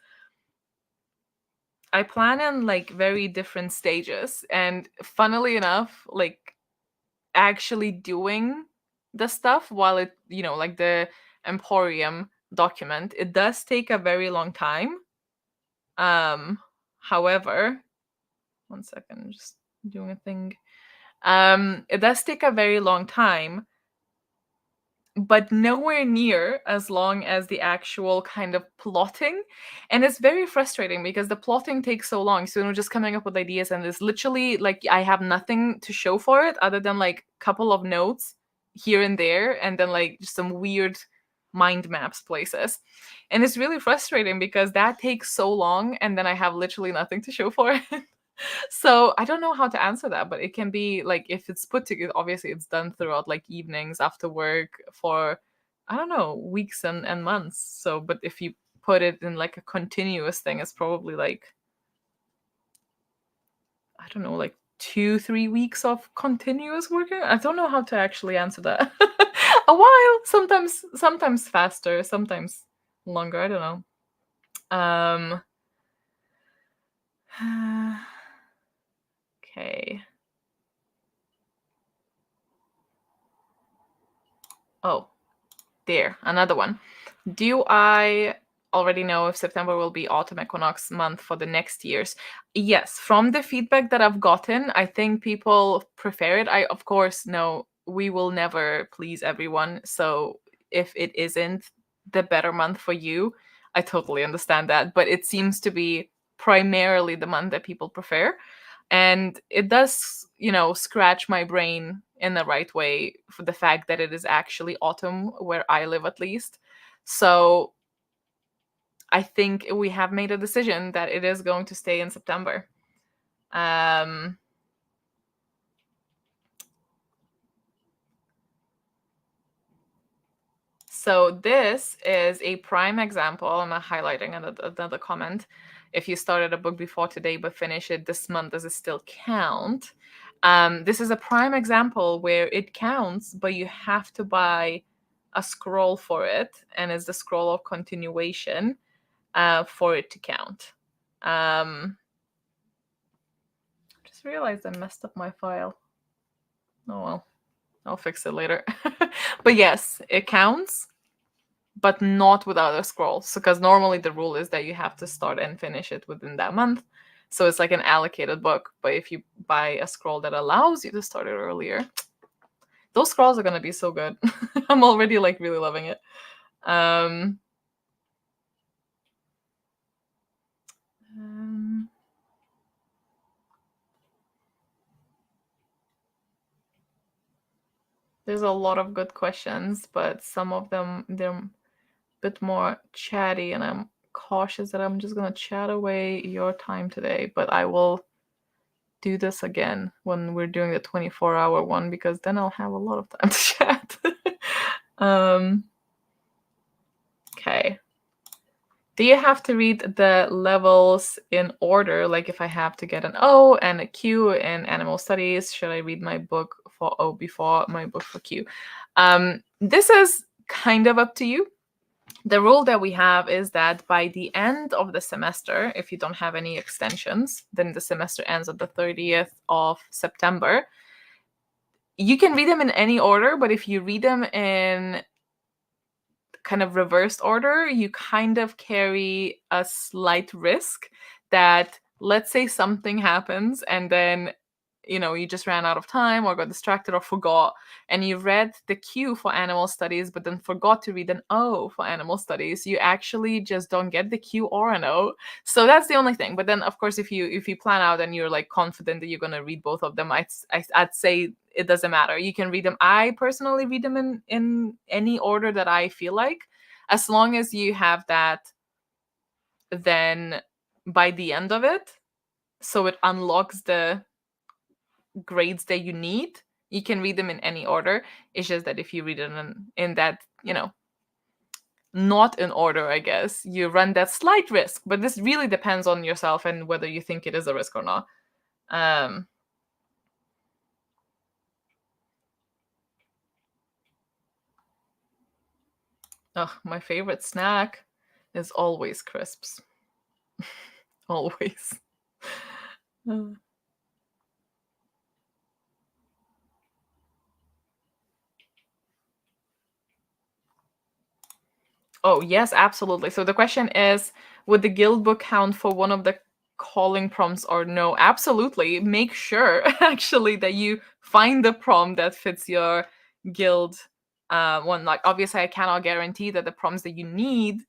I plan in like very different stages. And funnily enough, like actually doing the stuff while it, like the Emporium document, it does take a very long time. However, one second, I'm just doing a thing. It does take a very long time, but nowhere near as long as the actual kind of plotting. And it's very frustrating because the plotting takes so long. So just coming up with ideas, and it's literally like I have nothing to show for it other than like a couple of notes here and there, and then like just some weird mind maps places. And it's really frustrating because that takes so long, and then I have literally nothing to show for it. So I don't know how to answer that, but it can be like if it's put together, obviously it's done throughout like evenings after work for, I don't know, weeks and months. So, but if you put it in like a continuous thing, it's probably like, I don't know, like 2-3 weeks of continuous working. I don't know how to actually answer that. A while, sometimes faster, sometimes longer. I don't know. Okay. Oh, there, another one. Do I already know if September will be Autumn Equinox month for the next years? Yes, from the feedback that I've gotten, I think people prefer it. I, of course, know we will never please everyone. So if it isn't the better month for you, I totally understand that. But it seems to be primarily the month that people prefer. And it does, scratch my brain in the right way for the fact that it is actually autumn where I live, at least. So I think we have made a decision that it is going to stay in September. So this is a prime example. I'm highlighting another comment. If you started a book before today but finish it this month, does it still count? This is a prime example where it counts, but you have to buy a scroll for it, and it's the scroll of continuation for it to count. Just realized I messed up my file. Oh well, I'll fix it later. But yes, it counts, but not without a scroll. So, because normally the rule is that you have to start and finish it within that month. So it's like an allocated book. But if you buy a scroll that allows you to start it earlier, those scrolls are going to be so good. I'm already like really loving it. There's a lot of good questions, but some of them, they're a bit more chatty, and I'm cautious that I'm just going to chat away your time today. But I will do this again when we're doing the 24-hour one, because then I'll have a lot of time to chat. Okay. Do you have to read the levels in order? Like if I have to get an O and a Q in animal studies, should I read my book for O before my book for Q? This is kind of up to you. The rule that we have is that by the end of the semester, if you don't have any extensions, then the semester ends on the 30th of September. You can read them in any order, but if you read them in kind of reversed order, you kind of carry a slight risk that, let's say something happens and then you just ran out of time or got distracted or forgot, and you read the Q for animal studies but then forgot to read an O for animal studies. You actually just don't get the Q or an O. So that's the only thing. But then of course, if you plan out and you're like confident that you're going to read both of them, I'd say it doesn't matter. You can read them. I personally read them in any order that I feel like, as long as you have that then by the end of it, so it unlocks the grades that you need. You can read them in any order. It's just that if you read it in that, not in order, I guess, you run that slight risk. But this really depends on yourself and whether you think it is a risk or not. My favorite snack is always crisps. Always. Oh, yes, absolutely. So the question is, would the guild book count for one of the calling prompts or no? Absolutely. Make sure actually that you find the prompt that fits your guild one. Like obviously I cannot guarantee that the prompts that you need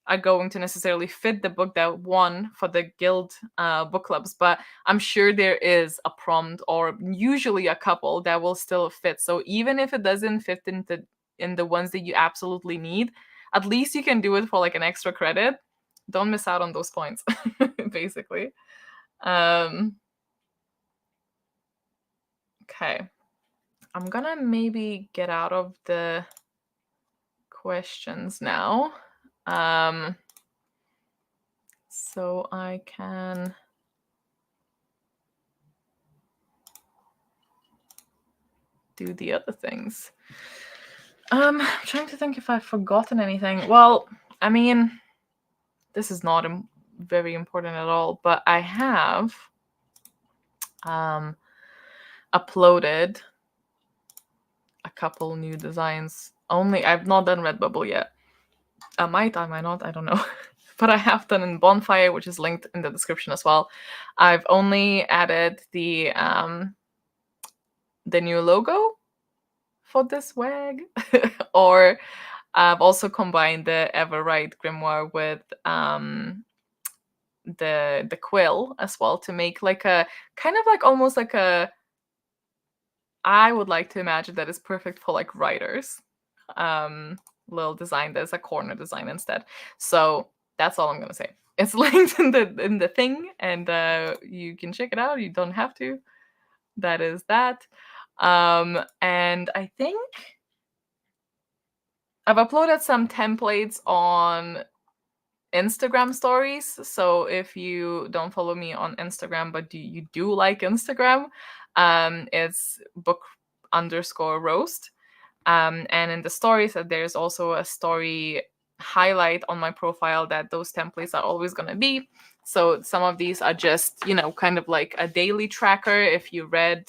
are going to necessarily fit the book that won for the guild book clubs, but I'm sure there is a prompt or usually a couple that will still fit. So even if it doesn't fit in the ones that you absolutely need, at least you can do it for like an extra credit. Don't miss out on those points, basically. Okay. I'm gonna maybe get out of the questions now. So I can do the other things. I'm trying to think if I've forgotten anything. Well, I mean, this is not very important at all, but I have uploaded a couple new designs. Only I've not done RedBubble yet. I might not, I don't know. But I have done in Bonfire, which is linked in the description as well. I've only added the new logo for this wag. Or I've also combined the Everwrite grimoire with the quill as well to make like a kind of like almost like a, I would like to imagine that is perfect for like writers. Little design, there's a corner design instead. So that's all I'm gonna say. It's linked in the thing, and you can check it out. You don't have to. That is that. And I think I've uploaded some templates on Instagram stories. So if you don't follow me on Instagram, but you do like Instagram, it's book_roast. And in the stories, there's also a story highlight on my profile that those templates are always going to be. So some of these are just, kind of like a daily tracker. If you read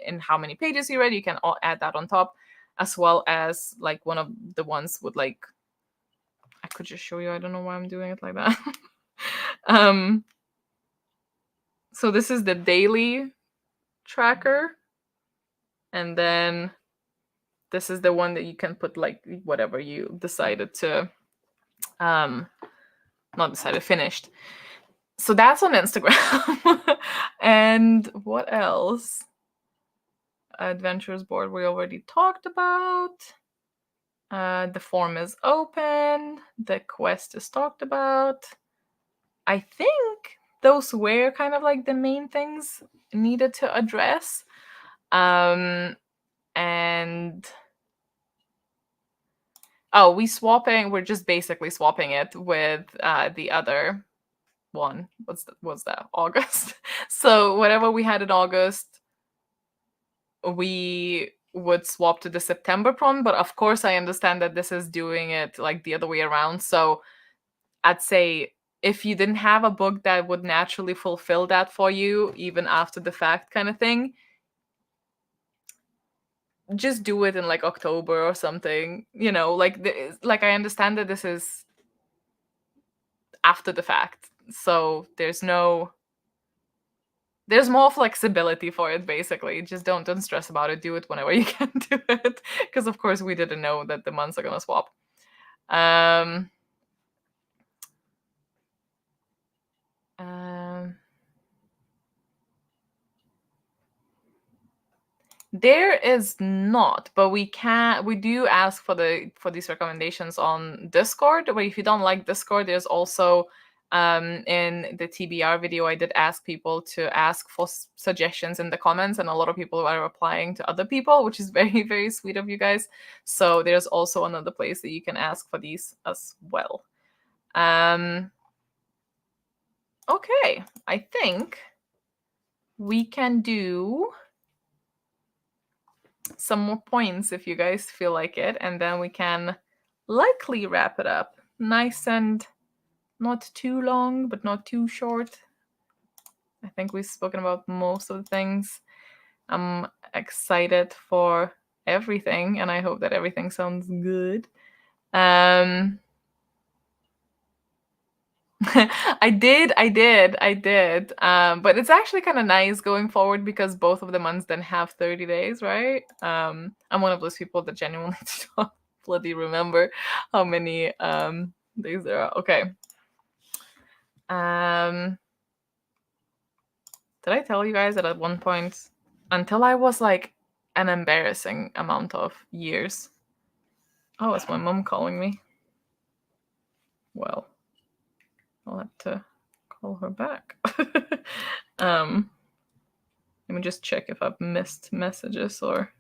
in how many pages you read, you can add that on top, as well as like one of the ones with like, I could just show you. I don't know why I'm doing it like that. So this is the daily tracker. And then this is the one that you can put like whatever you decided to, finished. So that's on Instagram. And what else? Adventures board we already talked about. The form is open. The quest is talked about. I think those were kind of like the main things needed to address. And we're just basically swapping it with the other one. What's that? August. So whatever we had in August, we would swap to the September prom, but of course I understand that this is doing it like the other way around. So I'd say if you didn't have a book that would naturally fulfill that for you, even after the fact kind of thing, just do it in like October or something. Like I understand that this is after the fact, so there's more flexibility for it. Basically, just don't stress about it. Do it whenever you can do it, because of course we didn't know that the months are gonna swap. There is not, but we do ask for these recommendations on Discord. But if you don't like Discord, there's also in the TBR video, I did ask people to ask for suggestions in the comments, and a lot of people are replying to other people, which is very, very sweet of you guys. So there's also another place that you can ask for these as well. Okay, I think we can do some more points if you guys feel like it, and then we can likely wrap it up nice and not too long but not too short. I think we've spoken about most of the things. I'm excited for everything, and I hope that everything sounds good. I did. But it's actually kind of nice going forward because both of the months then have 30 days, right? I'm one of those people that genuinely don't bloody remember how many days there are. Okay. Did I tell you guys that at one point, until I was like an embarrassing amount of years? Oh, it's my mom calling me. Well, I'll have to call her back. Let me just check if I've missed messages or...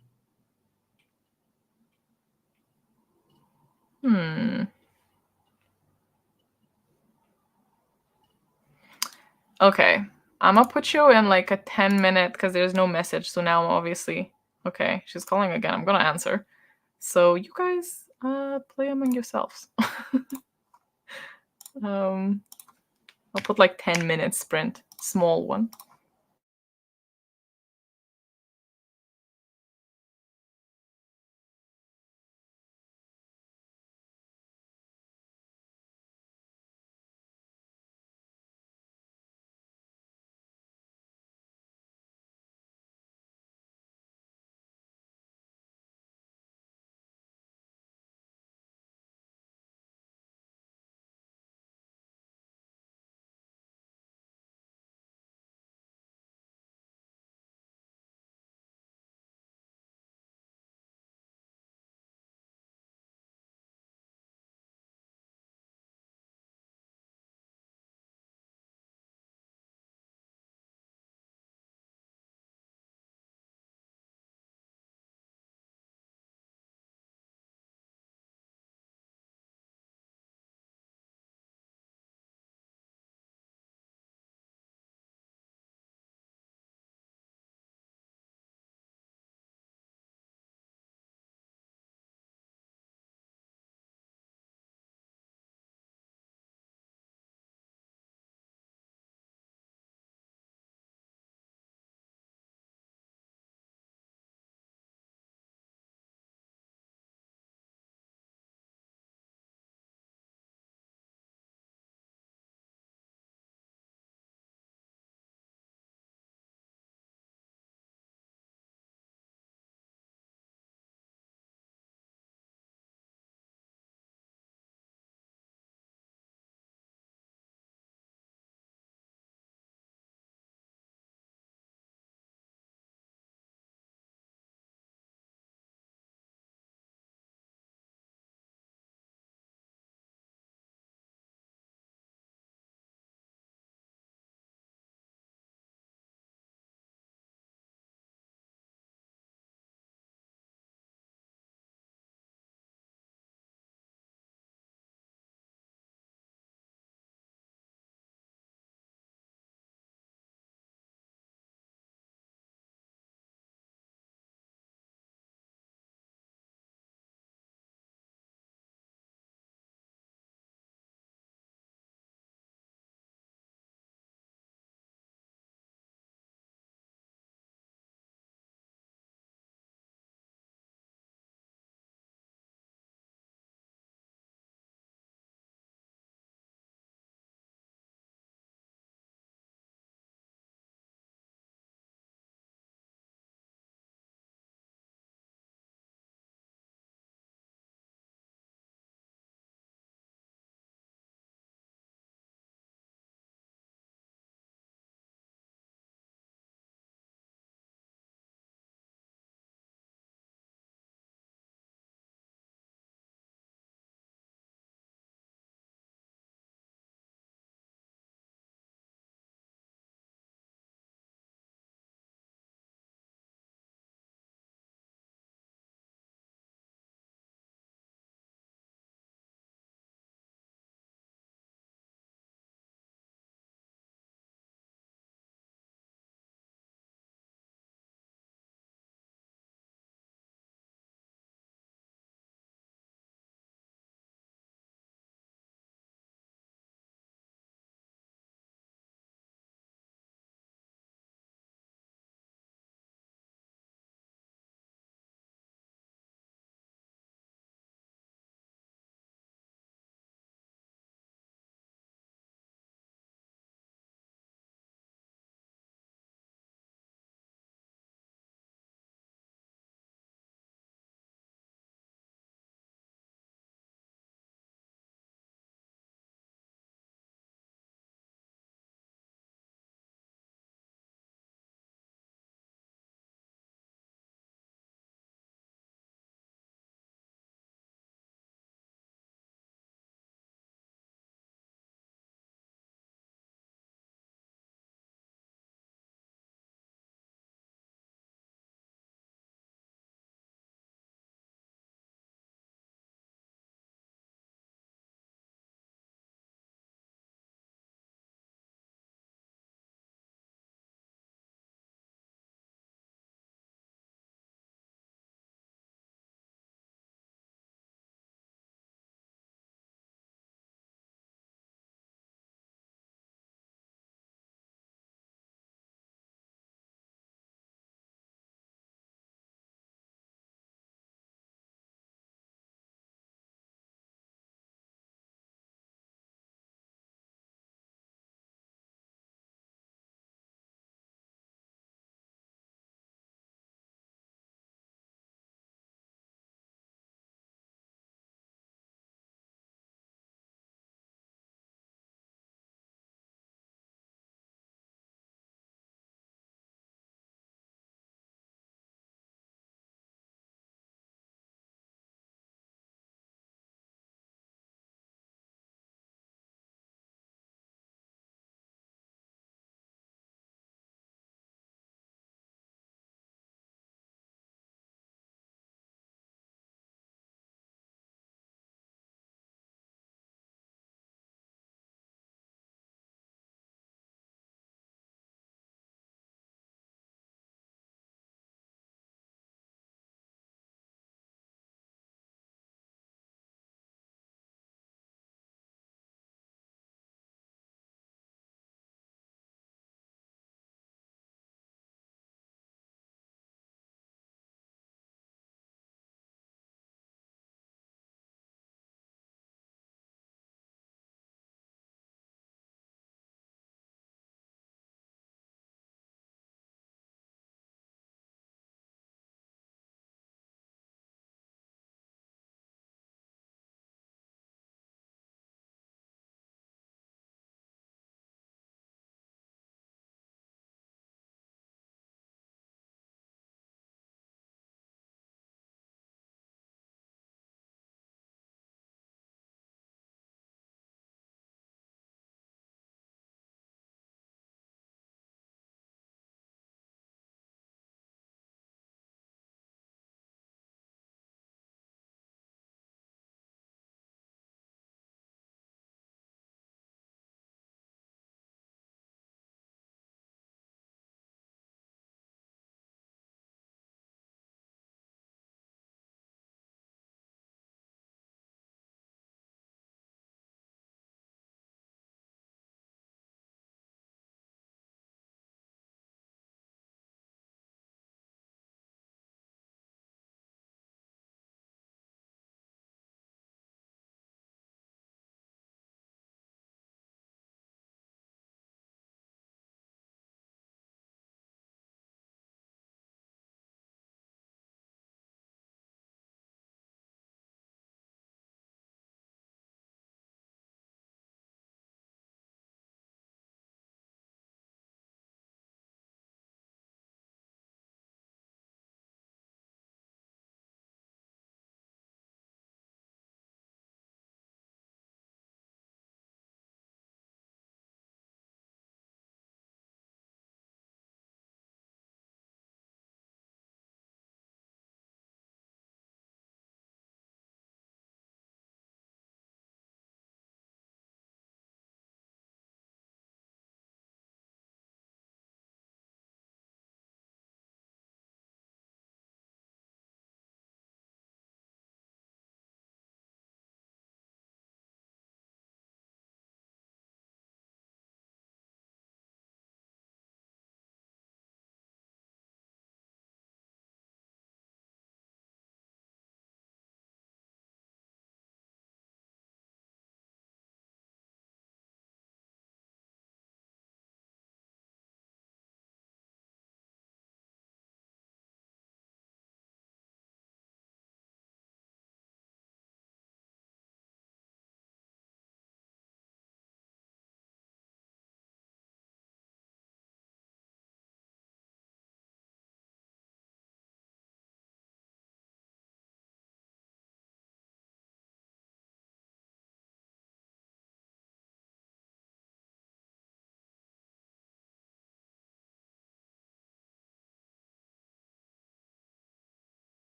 Okay. I'm gonna put you in like a 10-minute because there's no message. So now obviously... Okay, she's calling again. I'm gonna answer. So you guys play among yourselves. I'll put like 10-minute sprint. Small one.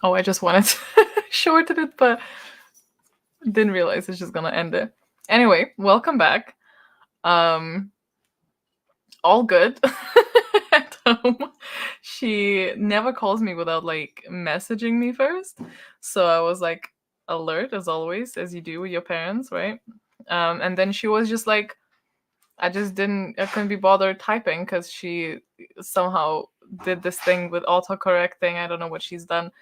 Oh, I just wanted to shorten it, but didn't realize it's just gonna end it. Anyway, welcome back. All good at home. She never calls me without like messaging me first. So I was like alert as always, as you do with your parents, right? And then she was just like, I couldn't be bothered typing because she somehow did this thing with autocorrecting. I don't know what she's done.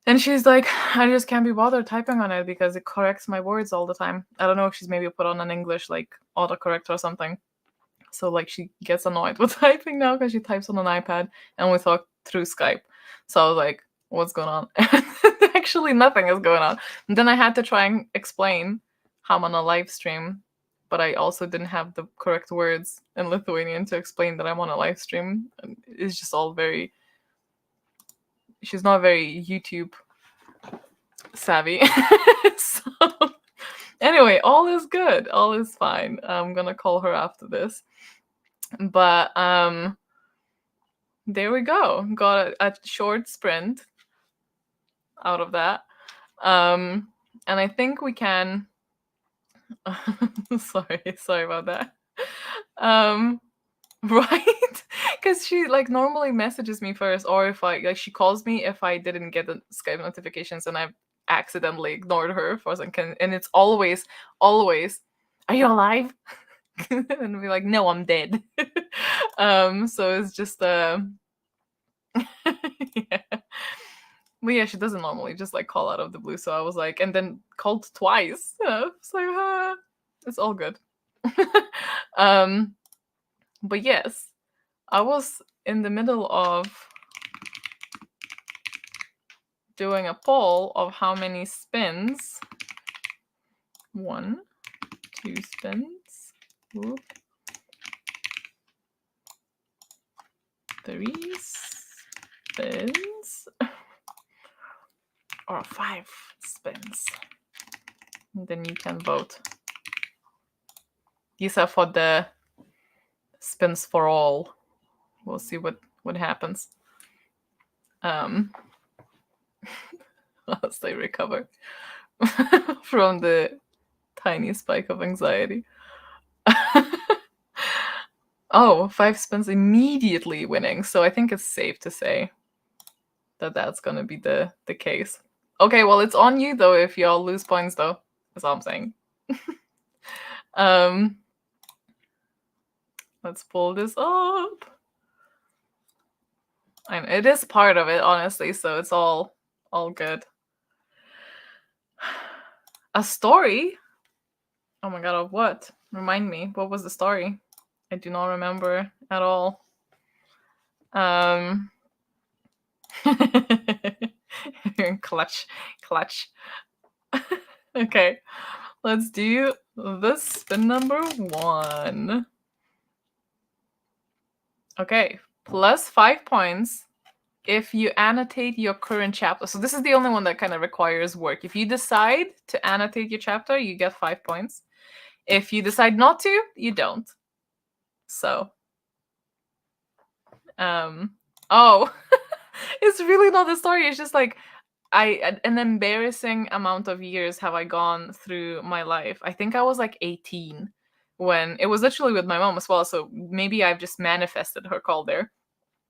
And she's like, I just can't be bothered typing on it because it corrects my words all the time. I don't know if she's maybe put on an English like autocorrect or something. So like she gets annoyed with typing now because she types on an iPad and we talk through Skype. So I was like, what's going on? Actually, nothing is going on. And then I had to try and explain how I'm on a live stream, but I also didn't have the correct words in Lithuanian to explain that I'm on a live stream. And it's just all very. She's not very YouTube savvy. So anyway, all is good. All is fine. I'm gonna call her after this. But there we go. Got a short sprint out of that. And I think we can sorry about that. Right? Because she like normally messages me first, or if I like she calls me if I didn't get the Skype notifications and I've accidentally ignored her for a second, and it's always, are you alive? And be like, no, I'm dead. So it's just yeah. But yeah, she doesn't normally just like call out of the blue. So I was like, and then called twice. So it's all good. But yes, I was in the middle of doing a poll of how many spins. 1, 2 spins. Whoop. 3 spins. Or 5 spins. And then you can vote. These are for the spins for all. We'll see what happens. As they recover from the tiny spike of anxiety. Oh, 5 spins immediately winning. So I think it's safe to say that that's going to be the case. Okay, well, it's on you, though, if y'all lose points, though. That's all I'm saying. Let's pull this up. It is part of it, honestly, so it's all good. A story? Oh my god, of what? Remind me, what was the story? I do not remember at all. Clutch. Okay, let's do the spin number 1. Okay, plus 5 points if you annotate your current chapter. So this is the only one that kind of requires work. If you decide to annotate your chapter, you get 5 points. If you decide not to, you don't. So, oh, it's really not the story. It's just like an embarrassing amount of years have I gone through my life. I think I was like 18 when it was literally with my mom as well. So maybe I've just manifested her call there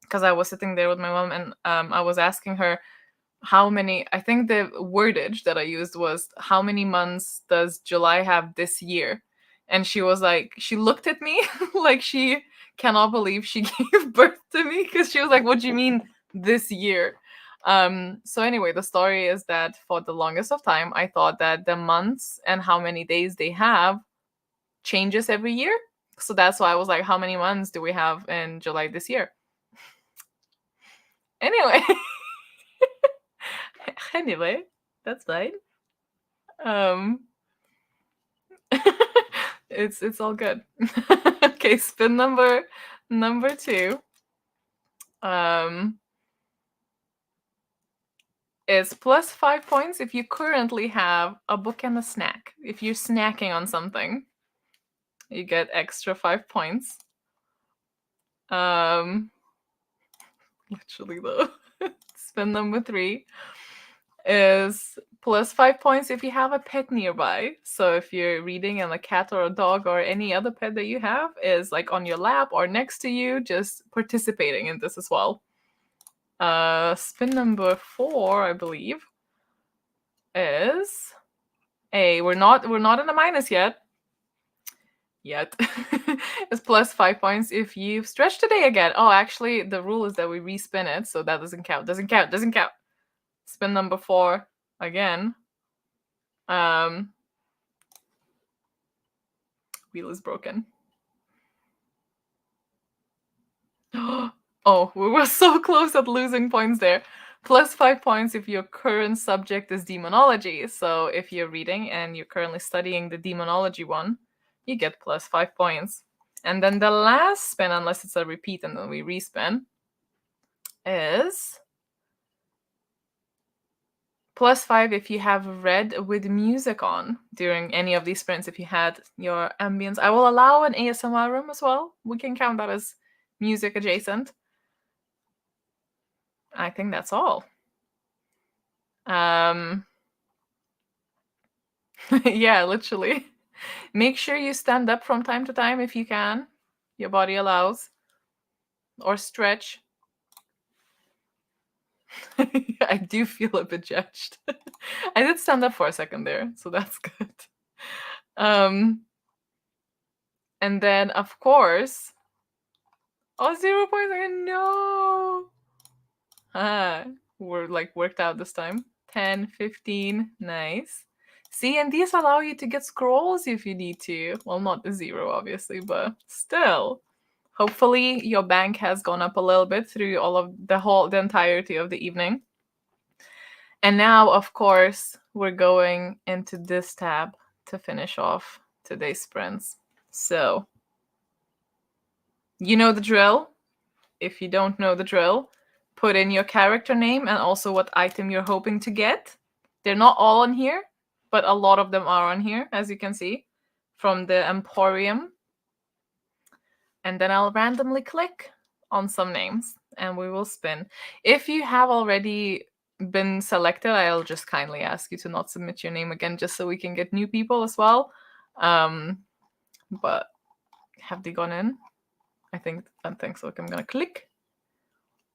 because I was sitting there with my mom and I was asking her how many, I think the wordage that I used was, how many months does July have this year? And she was like, she looked at me like she cannot believe she gave birth to me because she was like, what do you mean this year? So anyway, the story is that for the longest of time, I thought that the months and how many days they have changes every year. So that's why I was like, how many months do we have in July this year? Anyway. Anyway, that's fine. It's all good. Okay, spin number 2. Is plus 5 points if you currently have a book and a snack. If you're snacking on something, you get extra 5 points. Literally though. Spin number 3 is plus 5 points if you have a pet nearby. So if you're reading and a cat or a dog or any other pet that you have is like on your lap or next to you, just participating in this as well. Spin number 4, I believe, is we're not in a minus yet. It's plus 5 points if you've stretched today again. Oh, actually, the rule is that we respin it, so that doesn't count. Doesn't count. Spin number 4 again. Wheel is broken. Oh, we were so close at losing points there. Plus 5 points if your current subject is demonology. So if you're reading and you're currently studying the demonology one, you get plus 5 points. And then the last spin, unless it's a repeat and then we respin, is plus 5 if you have read with music on during any of these sprints. If you had your ambience, I will allow an ASMR room as well. We can count that as music adjacent. I think that's all. Yeah, literally. Make sure you stand up from time to time if you can. Your body allows. Or stretch. I do feel a bit judged. I did stand up for a second there, so that's good. And then, of course... Oh, 0 points again, no! We're like worked out this time. 10, 15, nice. See, and these allow you to get scrolls if you need to. Well, not the 0, obviously, but still. Hopefully your bank has gone up a little bit through all of the entirety of the evening. And now, of course, we're going into this tab to finish off today's sprints. So, you know the drill. If you don't know the drill, put in your character name and also what item you're hoping to get. They're not all on here, but a lot of them are on here, as you can see, from the Emporium. And then I'll randomly click on some names and we will spin. If you have already been selected, I'll just kindly ask you to not submit your name again, just so we can get new people as well. But have they gone in? I think so. I'm gonna click.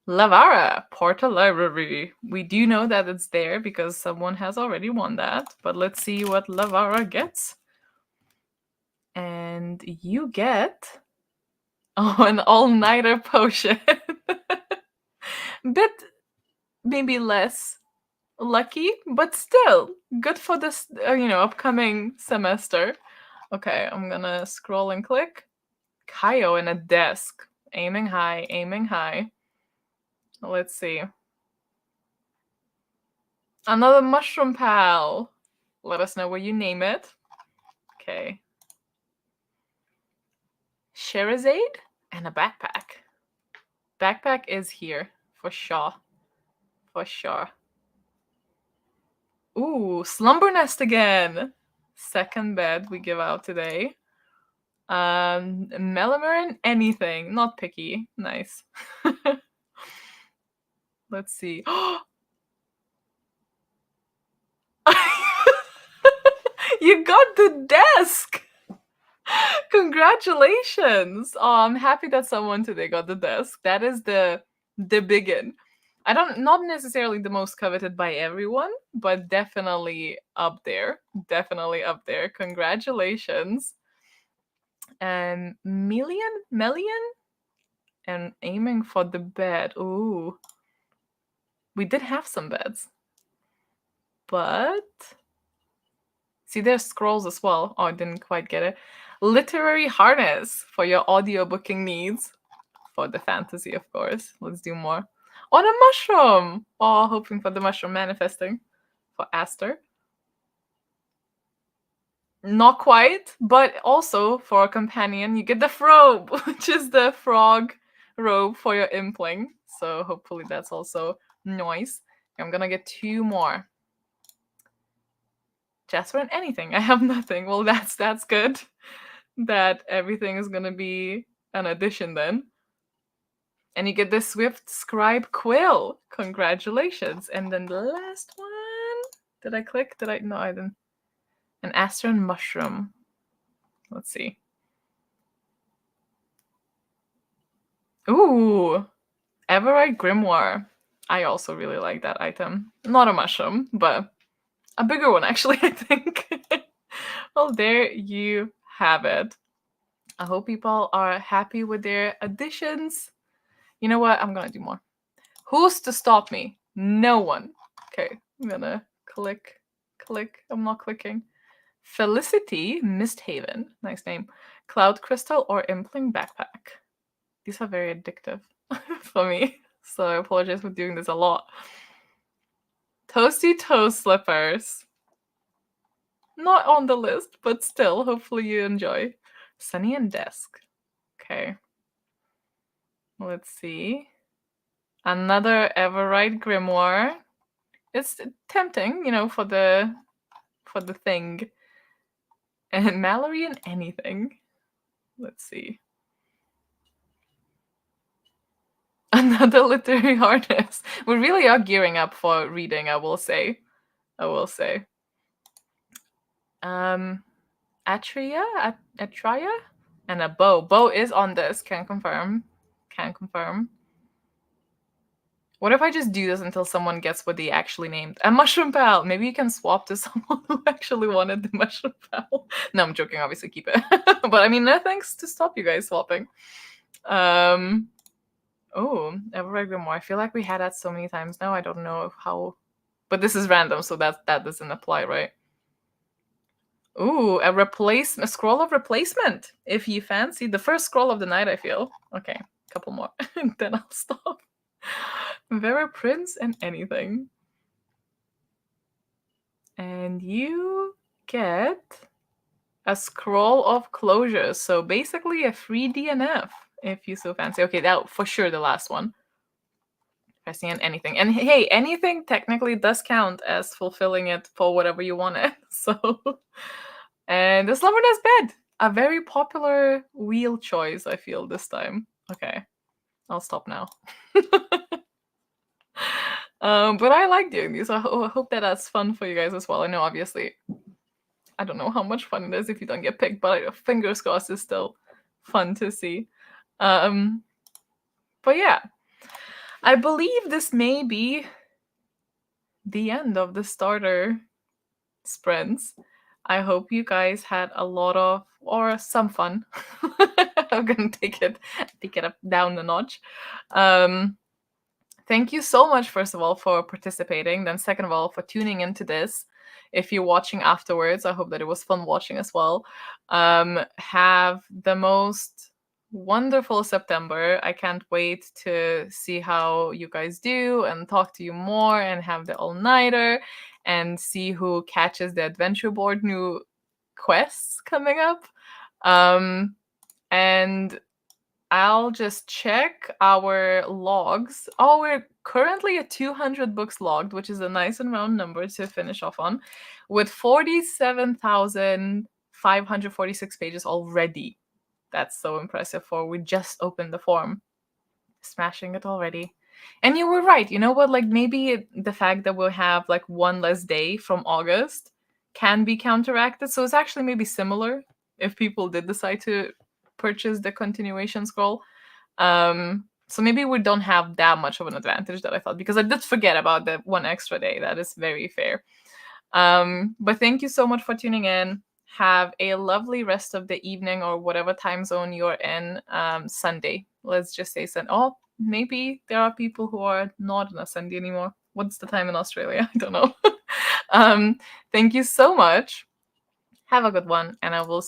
Lavara, Portal Library. We do know that it's there because someone has already won that. But let's see what Lavara gets. And you get... Oh, an all-nighter potion. Bit maybe less lucky, but still good for this, upcoming semester. Okay, I'm gonna scroll and click. Kaio in a desk. Aiming high, aiming high. Let's see. Another mushroom pal. Let us know what you name it. Okay. Sherazade and a backpack. Backpack is here for sure. For sure. Ooh, Slumber Nest again. Second bed we give out today. Melamarin, anything. Not picky. Nice. Let's see. You got the desk! Congratulations! Oh, I'm happy that someone today got the desk. That is the biggin. Not necessarily the most coveted by everyone, but definitely up there. Definitely up there. Congratulations. And Melian? And aiming for the bed. Ooh. We did have some beds. But... See, there's scrolls as well. Oh, I didn't quite get it. Literary harness for your audiobooking needs. For the fantasy, of course. Let's do more. On a mushroom! Oh, hoping for the mushroom manifesting. For Aster. Not quite, but also for a companion, you get the frobe, which is the frog robe for your impling. So hopefully that's also nice. I'm gonna get 2 more. Jasper and anything. I have nothing. Well, that's good. That everything is gonna be an addition then. And you get the Swift Scribe Quill. Congratulations. And then the last one. Did I click? Did I? No, I didn't. An Astron Mushroom. Let's see. Ooh. Everite Grimoire. I also really like that item. Not a mushroom, but a bigger one, actually, I think. Well, there you have it. I hope people are happy with their additions. You know what? I'm gonna do more. Who's to stop me? No one. Okay, I'm gonna click. I'm not clicking. Felicity Misthaven. Nice name. Cloud Crystal or Impling Backpack. These are very addictive for me. So I apologize for doing this a lot. Toasty Toe Slippers. Not on the list, but still, hopefully you enjoy. Sunny and Desk. Okay. Let's see. Another Everite Grimoire. It's tempting, you know, for the thing. And Mallory and anything. Let's see. Another literary harness. We really are gearing up for reading, I will say. Atria? And a bow. Bow is on this. Can confirm. What if I just do this until someone gets what they actually named? A Mushroom Pal! Maybe you can swap to someone who actually wanted the Mushroom Pal. No, I'm joking. Obviously, keep it. But I mean, nothing's to stop you guys swapping. Oh, Everite Grimoire. I feel like we had that so many times now. I don't know how... But this is random, so that doesn't apply, right? Ooh, a scroll of replacement. If you fancy the first scroll of the night, I feel. Okay, a couple more. Then I'll stop. Vera Prince and anything. And you get a scroll of closure. So basically a free DNF, if you so fancy. Okay, that for sure the last one. Pressing on anything. And hey, anything technically does count as fulfilling it for whatever you want it. So, and the Slumberness Bed. A very popular wheel choice, I feel, this time. Okay, I'll stop now. But I like doing these. I hope that that's fun for you guys as well. I know, obviously, I don't know how much fun it is if you don't get picked, but fingers crossed it's still fun to see. But yeah, I believe this may be the end of the starter sprints. I hope you guys had a lot of, or some fun. I'm gonna take it up down the notch. Thank you so much, first of all, for participating. Then second of all, for tuning into this. If you're watching afterwards, I hope that it was fun watching as well. Have the most wonderful September. I can't wait to see how you guys do and talk to you more and have the all-nighter and see who catches the adventure board new quests coming up. And I'll just check our logs. Oh, we're currently at 200 books logged, which is a nice and round number to finish off on, with 47,546 pages already. That's so impressive for we just opened the form. Smashing it already. And you were right. You know what? Like maybe the fact that we'll have like one less day from August can be counteracted. So it's actually maybe similar if people did decide to purchase the continuation scroll. So maybe we don't have that much of an advantage that I thought, because I did forget about the one extra day. That is very fair. But thank you so much for tuning in. Have a lovely rest of the evening or whatever time zone you're in. Sunday. Let's just say Sunday. Oh, maybe there are people who are not on a Sunday anymore. What's the time in Australia? I don't know. Thank you so much. Have a good one, and I will